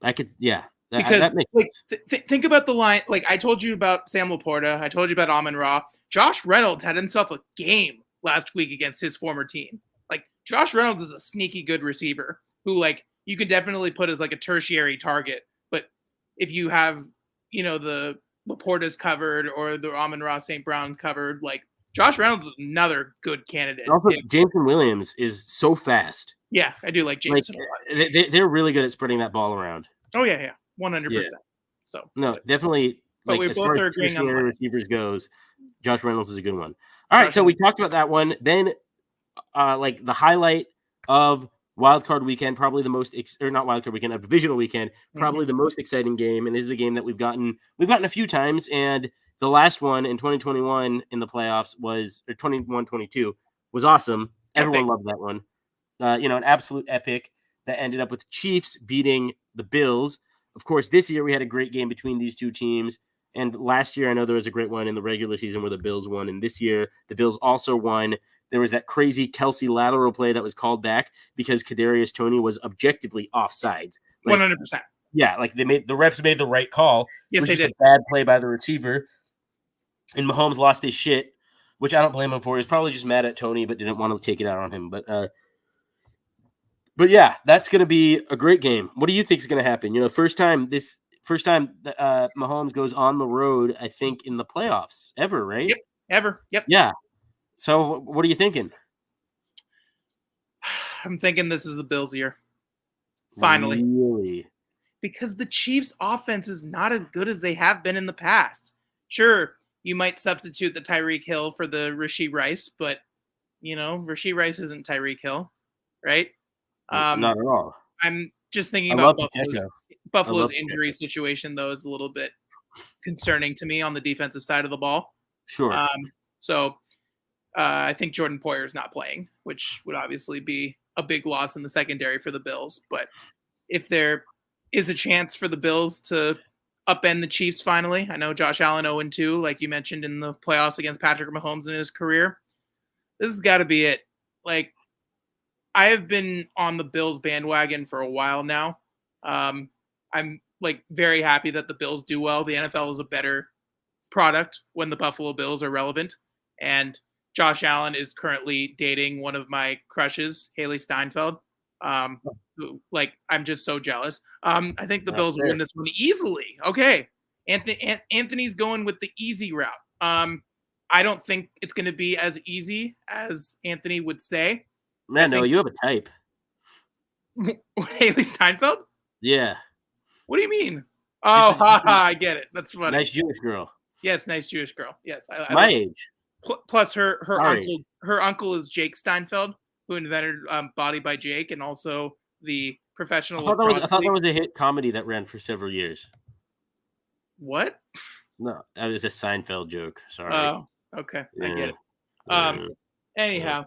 Because that makes sense. Think about the line. Like I told you about Sam Laporta, I told you about Amon-Ra. Josh Reynolds had himself a game last week against his former team. Like Josh Reynolds is a sneaky good receiver who like you can definitely put as like a tertiary target. But if you have, the Laporta's covered or the Amon-Ra St. Brown covered, like Josh Reynolds is another good candidate. Also, Jameson Williams is so fast. Yeah, I do like Jameson a lot. They're really good at spreading that ball around. Oh, yeah. 100%. So no, definitely. But we both are agreeing on receivers goes. Josh Reynolds is a good one. All right, so we talked about that one. Then, the highlight of Wild Card Weekend, probably the most, or not Wild Card Weekend, a divisional weekend, probably the most exciting game. And this is a game that we've gotten a few times. And the last one in 2021 in the playoffs or 21-22 was awesome. Everyone loved that one. An absolute epic that ended up with the Chiefs beating the Bills. Of course, this year we had a great game between these two teams. And last year, I know there was a great one in the regular season where the Bills won. And this year, the Bills also won. There was that crazy Kelsey lateral play that was called back because Kadarius Toney was objectively offsides. 100%. Yeah, the refs made the right call. Yes, they did. A bad play by the receiver. And Mahomes lost his shit, which I don't blame him for. He's probably just mad at Toney, but didn't want to take it out on him. But yeah, that's going to be a great game. What do you think is going to happen? First time Mahomes goes on the road, I think, in the playoffs ever, right? Yep, ever. Yep. Yeah. So what are you thinking? I'm thinking this is the Bills' year. Finally. Really? Because the Chiefs' offense is not as good as they have been in the past. Sure, you might substitute the Tyreek Hill for the Rashee Rice, but, Rashee Rice isn't Tyreek Hill, right? Not at all. I'm just thinking about Buffalo's injury situation, though, is a little bit concerning to me on the defensive side of the ball. Sure. So I think Jordan Poyer is not playing, which would obviously be a big loss in the secondary for the Bills. But if there is a chance for the Bills to upend the Chiefs finally, I know Josh Allen 0-2, like you mentioned in the playoffs against Patrick Mahomes in his career. This has got to be it. I have been on the Bills bandwagon for a while now. I'm very happy that the Bills do well. The NFL is a better product when the Buffalo Bills are relevant. And Josh Allen is currently dating one of my crushes, Haley Steinfeld. I'm just so jealous. I think the Bills will win this one easily. Okay. Anthony's going with the easy route. I don't think it's going to be as easy as Anthony would say. Man, no, you have a type. Haley Steinfeld? Yeah. What do you mean? Oh, I get it. That's funny. Nice Jewish girl. Yes, nice Jewish girl. Yes, my age. Plus, her uncle is Jake Steinfeld, who invented Body by Jake, and also the professional. I thought that was a hit comedy that ran for several years. What? No, that was a Seinfeld joke. Sorry. Oh, okay, yeah. I get it. Anyhow,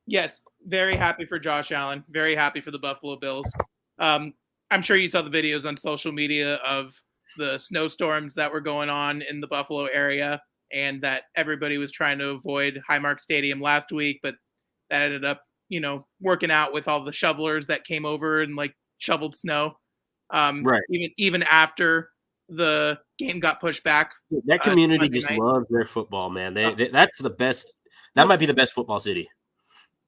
yes, very happy for Josh Allen. Very happy for the Buffalo Bills. I'm sure you saw the videos on social media of the snowstorms that were going on in the Buffalo area, and that everybody was trying to avoid Highmark Stadium last week, but that ended up, working out with all the shovelers that came over and shoveled snow. Right. Even after the game got pushed back. That community just loves their football, man. That's the best. That might be the best football city.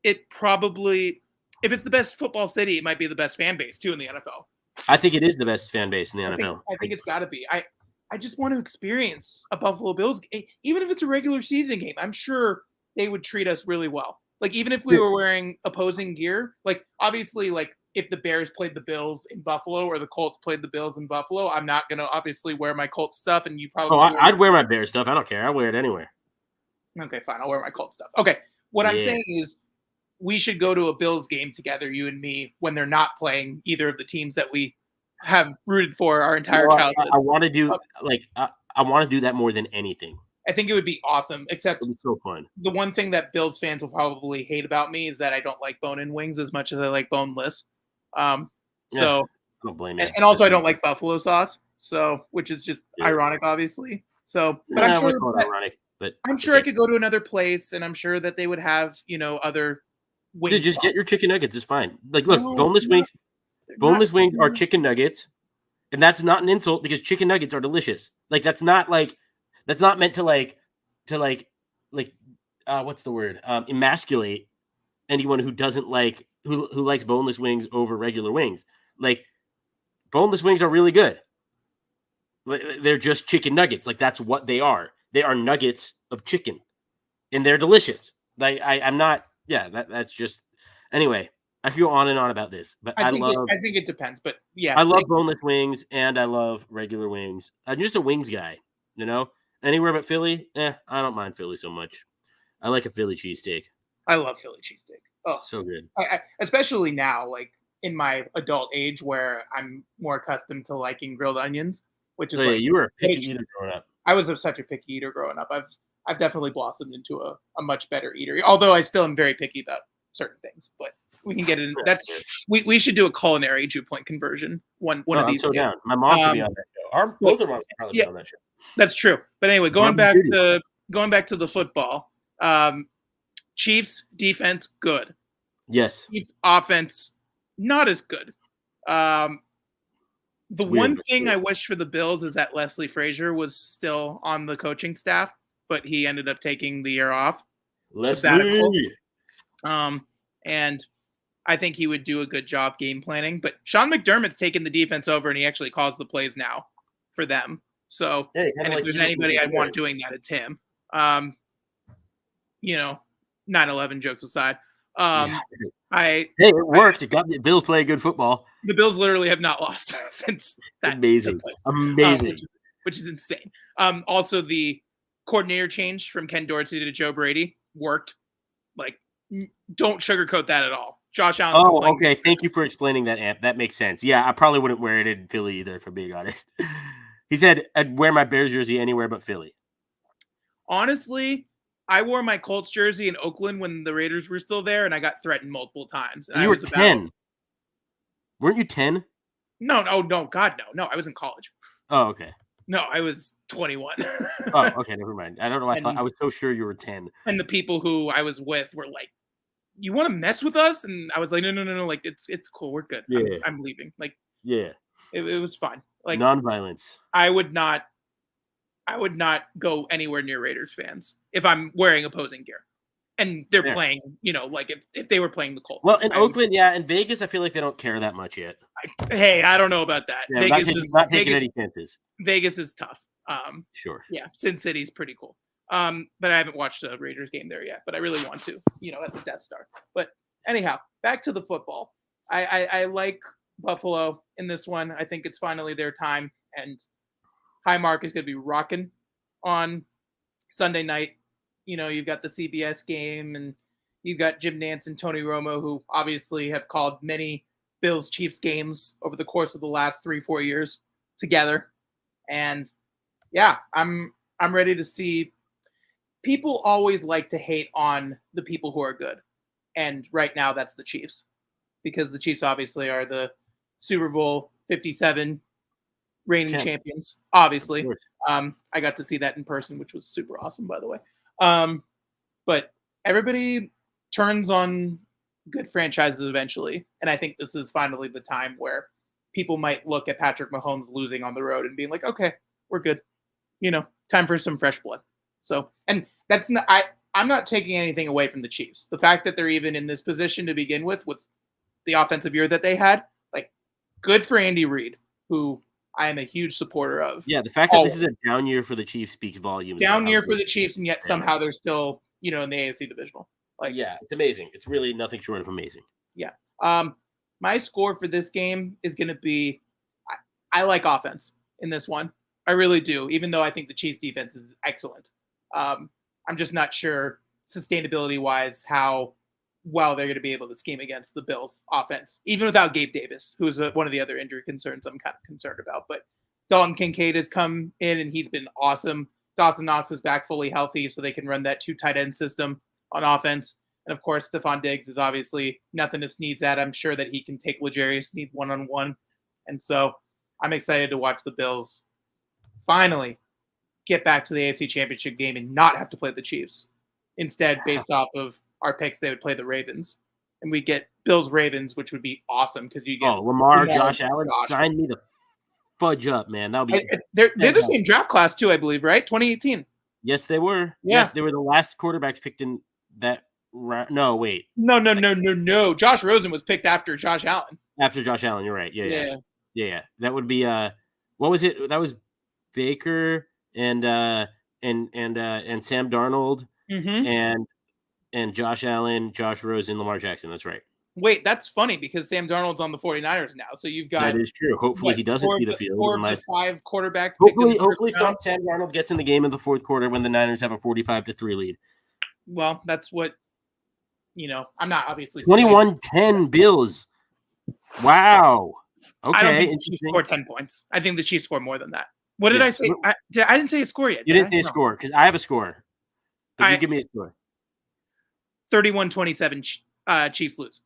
It probably, if it's the best football city, it might be the best fan base too in the NFL. I think it is the best fan base in the NFL. I think it's got to be. I just want to experience a Buffalo Bills game, even if it's a regular season game. I'm sure they would treat us really well. Even if we were wearing opposing gear, obviously, if the Bears played the Bills in Buffalo or the Colts played the Bills in Buffalo, I'm not going to obviously wear my Colts stuff, and you probably. Oh, I'd wear my Bears stuff. I don't care. I'll wear it anywhere. Okay, fine. I'll wear my Colts stuff. Okay, what I'm saying is, we should go to a Bills game together, you and me, when they're not playing either of the teams that we have rooted for our entire childhood. I want to do I want to do that more than anything. I think it would be awesome. Except it'd be so fun. The one thing that Bills fans will probably hate about me is that I don't like bone-in wings as much as I like boneless. So I don't blame you. And also I don't like buffalo sauce. So which is just ironic, obviously. So, but I'm sure ironic, but I'm sure I could go to another place, and I'm sure that they would have, other wings. Dude, just get your chicken nuggets. It's fine. Like, look, boneless wings. Boneless wings are chicken nuggets, and that's not an insult because chicken nuggets are delicious. Like, that's not meant to what's the word? Emasculate anyone who doesn't like who likes boneless wings over regular wings. Like, boneless wings are really good. They're just chicken nuggets. Like, that's what they are. They are nuggets of chicken, and they're delicious. Like, I'm not. Yeah, that's just. Anyway, I could go on and on about this, but I think it depends. But yeah, I love boneless wings and I love regular wings. I'm just a wings guy. Anywhere but Philly. I don't mind Philly so much. I like a Philly cheesesteak. I love Philly cheesesteak. Oh, so good. Especially now, like in my adult age, where I'm more accustomed to liking grilled onions, which is you were a picky eater growing up. I was such a picky eater growing up. I've definitely blossomed into a much better eater. Although I still am very picky about certain things, but we can get it. We should do a culinary Jew Point conversion. One of these. I'm so down. My mom could be on that show. Both of our moms could probably be on that show. That's true. But anyway, going back to the football. Chiefs defense good. Yes. Chiefs offense not as good. The one thing I wish for the Bills is that Leslie Frazier was still on the coaching staff, but he ended up taking the year off. Sabbatical. And I think he would do a good job game planning. But Sean McDermott's taken the defense over, and he actually calls the plays now for them. So, and if there's anybody I'd want doing that, it's him. 9/11 jokes aside. it worked. It got the Bills play good football. The Bills literally have not lost since that. Amazing. Which is insane. Also, the coordinator change from Ken Dorsey to Joe Brady worked. Like, don't sugarcoat that at all. Josh Allen. Oh, okay. Thank you for explaining that, Amp. That makes sense. Yeah, I probably wouldn't wear it in Philly either, if I'm being honest. He said, I'd wear my Bears jersey anywhere but Philly. Honestly, I wore my Colts jersey in Oakland when the Raiders were still there, and I got threatened multiple times. And you were 10. Weren't you 10? No, God, no. No, I was in college. Oh, okay. No, I was 21. Oh, okay, never mind. I don't know. I was so sure you were 10. And the people who I was with were like, "You want to mess with us?" And I was like, "No. Like, it's cool. We're good. Yeah. I'm leaving." Like, yeah, it was fine. Like, nonviolence. I would not go anywhere near Raiders fans if I'm wearing opposing gear, and they're playing. Like if they were playing the Colts. Well, in Oakland, in Vegas, I feel like they don't care that much yet. I don't know about that. Yeah, Vegas is not taking any chances. Vegas is tough. Sure. Yeah, Sin City's pretty cool. But I haven't watched a Raiders game there yet. But I really want to. At the Death Star. But anyhow, back to the football. I like Buffalo in this one. I think it's finally their time, and Highmark is going to be rocking on Sunday night. You've got the CBS game, and you've got Jim Nantz and Tony Romo, who obviously have called many Bills Chiefs games over the course of the last 3-4 years together. And yeah, I'm ready to see. People always like to hate on the people who are good. And right now that's the Chiefs, because the Chiefs obviously are the Super Bowl 57 reigning champions, obviously. I got to see that in person, which was super awesome, by the way. But everybody turns on good franchises eventually. And I think this is finally the time where people might look at Patrick Mahomes losing on the road and being like, okay, we're good. Time for some fresh blood. So, and that's not, I'm not taking anything away from the Chiefs. The fact that they're even in this position to begin with the offensive year that they had, like, good for Andy Reid, who I am a huge supporter of. Yeah, the fact that this is a down year for the Chiefs speaks volumes. Down year for the Chiefs, and yet somehow they're still, in the AFC divisional. Like, yeah, it's amazing. It's really nothing short of amazing. Yeah. My score for this game is going to be, I like offense in this one. I really do, even though I think the Chiefs defense is excellent. I'm just not sure sustainability-wise how well they're going to be able to scheme against the Bills offense, even without Gabe Davis, who's one of the other injury concerns I'm kind of concerned about. But Dalton Kincaid has come in, and he's been awesome. Dawson Knox is back fully healthy, so they can run that 2 tight end system on offense. And, of course, Stephon Diggs is obviously nothing to sneeze at. I'm sure that he can take L'Jarius Sneed one-on-one. And so I'm excited to watch the Bills finally get back to the AFC Championship game and not have to play the Chiefs. Instead, based off of our picks, they would play the Ravens. And we get Bills-Ravens, which would be awesome because you get Lamar, Josh Allen. Sign me the fudge up, man. That'll be. They're the same draft class too, I believe, right? 2018. Yes, they were. Yeah. Yes, they were the last quarterbacks picked in that round. No, wait. No. Josh Rosen was picked after Josh Allen. After Josh Allen, you're right. Yeah. That would be what was it? That was Baker and Sam Darnold and Josh Allen, Josh Rosen, Lamar Jackson. That's right. Wait, that's funny because Sam Darnold's on the 49ers now. So you've got that is true. Hopefully he doesn't see the field. 4 of the 5 quarterbacks. Hopefully Sam Darnold gets in the game in the fourth quarter when the Niners have a 45-3 lead. Well, that's what I'm not obviously 21-10 Bills. Wow. Okay. I don't think the Chiefs score 10 points. I think the Chiefs score more than that. What did I say? I didn't say a score yet. You didn't say a score because I have a score. But you give me a score. 31-27 Chiefs lose.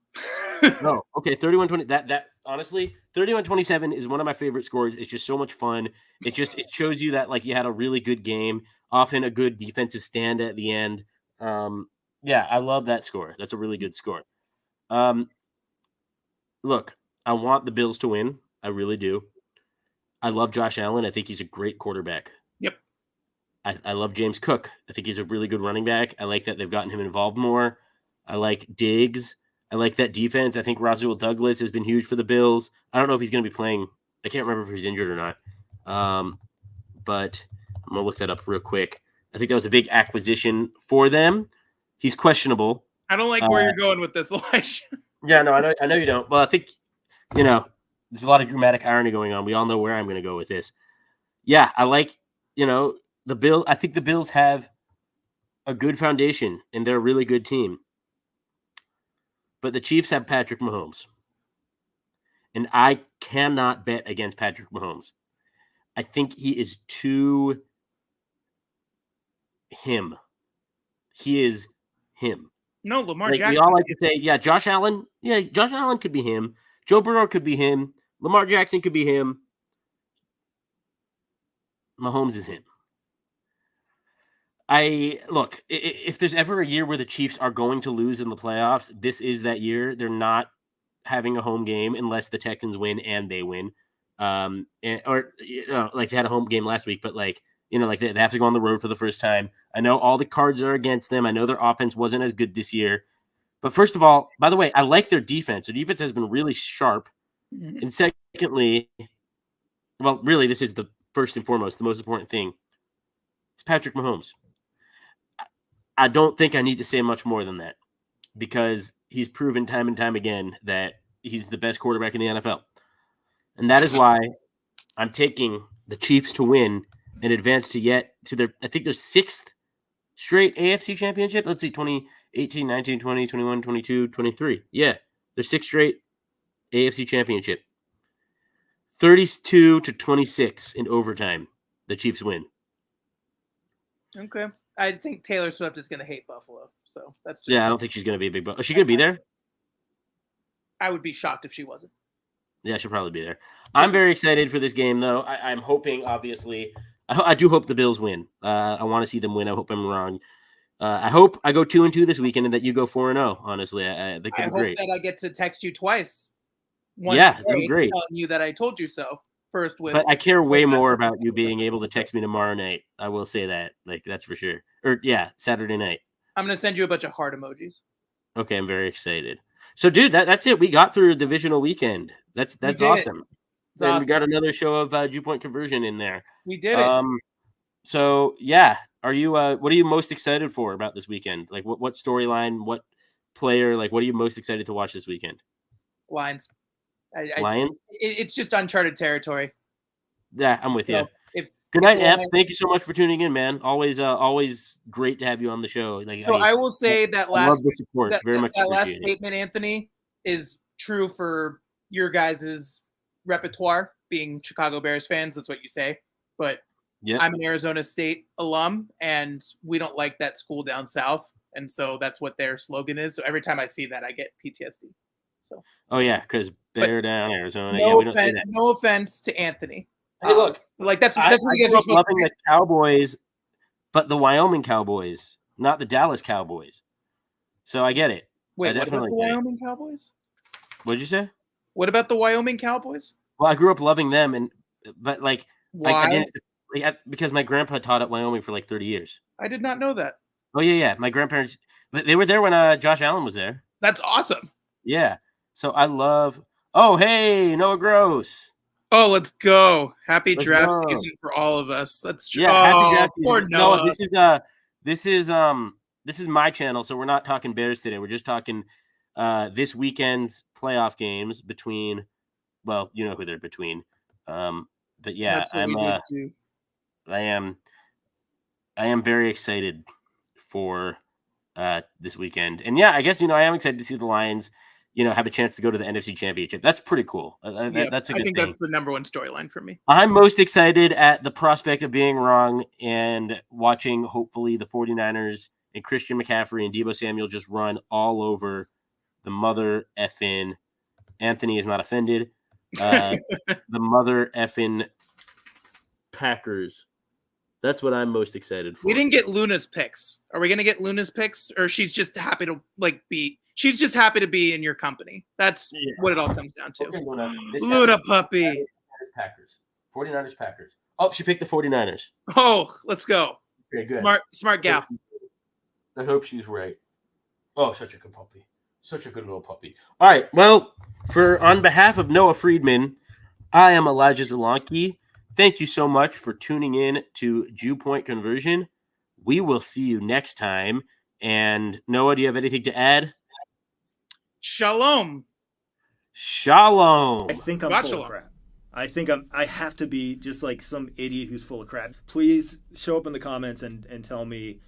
No, okay, 31-20. That honestly, 31-27 is one of my favorite scores. It's just so much fun. It shows you that like you had a really good game, often a good defensive stand at the end. Yeah, I love that score. That's a really good score. Look, I want the Bills to win. I really do. I love Josh Allen. I think he's a great quarterback. Yep. I love James Cook. I think he's a really good running back. I like that they've gotten him involved more. I like Diggs. I like that defense. I think Rasul Douglas has been huge for the Bills. I don't know if he's going to be playing. I can't remember if he's injured or not. But I'm going to look that up real quick. I think that was a big acquisition for them. He's questionable. I don't like where you're going with this, Elijah. Yeah, no, I know you don't. Well, I think, there's a lot of dramatic irony going on. We all know where I'm going to go with this. Yeah, I like, the Bills. I think the Bills have a good foundation, and they're a really good team. But the Chiefs have Patrick Mahomes. And I cannot bet against Patrick Mahomes. I think he is too him. He is him. No, Lamar Jackson. We all like to say, Josh Allen. Yeah, Josh Allen could be him. Joe Burrow could be him. Lamar Jackson could be him. Mahomes is him. Look, if there's ever a year where the Chiefs are going to lose in the playoffs, this is that year. They're not having a home game unless the Texans win and they win. Like they had a home game last week, but they have to go on the road for the first time. I know all the cards are against them. I know their offense wasn't as good this year. But first of all, by the way, I like their defense. Their defense has been really sharp. Mm-hmm. And secondly, well, really, this is the first and foremost, the most important thing. It's Patrick Mahomes. I don't think I need to say much more than that because he's proven time and time again that he's the best quarterback in the NFL. And that is why I'm taking the Chiefs to win and advance to their 6th straight AFC championship. Let's see, 2018, 19, 20, 21, 22, 23. Yeah, their 6th straight AFC championship. 32-26 in overtime. The Chiefs win. Okay. I think Taylor Swift is going to hate Buffalo. So that's just. Yeah, I don't think she's going to be a big. Is she going to be there? I would be shocked if she wasn't. Yeah, she'll probably be there. I'm very excited for this game, though. I'm hoping, obviously, I do hope the Bills win. I want to see them win. I hope I'm wrong. I hope I go 2-2 this weekend and that you go 4-0. Honestly, I think it'd be great. I hope that I get to text you twice. Once that'd be great. Telling you that I told you so. But I care way more about you being able to text me tomorrow night. I will say that, that's for sure. Or Saturday night. I'm gonna send you a bunch of heart emojis. Okay, I'm very excited. So, dude, that's it. We got through a divisional weekend. That's awesome. And awesome. We got another show of Dew Point Conversion in there. We did it. So yeah, are you? What are you most excited for about this weekend? Like, what storyline? What player? Like, what are you most excited to watch this weekend? Lions. Lions. It's just uncharted territory. Yeah, I'm with you. Good night, App. Thank you so much for tuning in, man. Always great to have you on the show. I will say that last support. Very much that last statement, Anthony, is true for your guys' repertoire. Being Chicago Bears fans, that's what you say. But I'm an Arizona State alum, and we don't like that school down south, and so that's what their slogan is. So every time I see that, I get PTSD. So. Oh yeah, because bear down Arizona. No offense to Anthony. Hey, look, like that's I what you guys grew are up supposed loving to the Cowboys, but the Wyoming Cowboys, not the Dallas Cowboys. So I get it. Wait, I what about definitely the get it. Wyoming Cowboys? What'd you say? What about the Wyoming Cowboys? Well, I grew up loving them, but like Why? I didn't because my grandpa taught at Wyoming for like 30 years. I did not know that. Oh yeah. My grandparents, they were there when Josh Allen was there. That's awesome. Yeah. So I love. Oh hey, Noah Gross. Oh, let's go! Happy Let's draft go. season for all of us. That's true. Yeah, happy Oh, draft poor season. Noah. No, this is my channel, so we're not talking Bears today. We're just talking this weekend's playoff games between. Well, you know who they're between. But yeah, That's what we need to do. I am very excited for this weekend, and yeah, I guess I am excited to see the Lions. Have a chance to go to the NFC Championship. That's pretty cool. That's a good thing. That's the number one storyline for me. I'm most excited at the prospect of being wrong and watching, hopefully, the 49ers and Christian McCaffrey and Deebo Samuel just run all over the mother effing. Anthony is not offended. The mother effing Packers. That's what I'm most excited for. We didn't get Luna's picks. Are we going to get Luna's picks, or she's just happy to be? She's just happy to be in your company. That's what it all comes down to. Okay, Luna puppy. Packers. 49ers, Packers. Oh, she picked the 49ers. Oh, let's go. Okay, good. Smart gal. I hope she's right. Oh, such a good puppy. Such a good little puppy. All right. Well, on behalf of Noah Friedman, I am Elijah Zelonke. Thank you so much for tuning in to Jew Point Conversion. We will see you next time. And Noah, do you have anything to add? Shalom. Shalom. I think I'm full of crap. I have to be just like some idiot who's full of crap. Please show up in the comments and tell me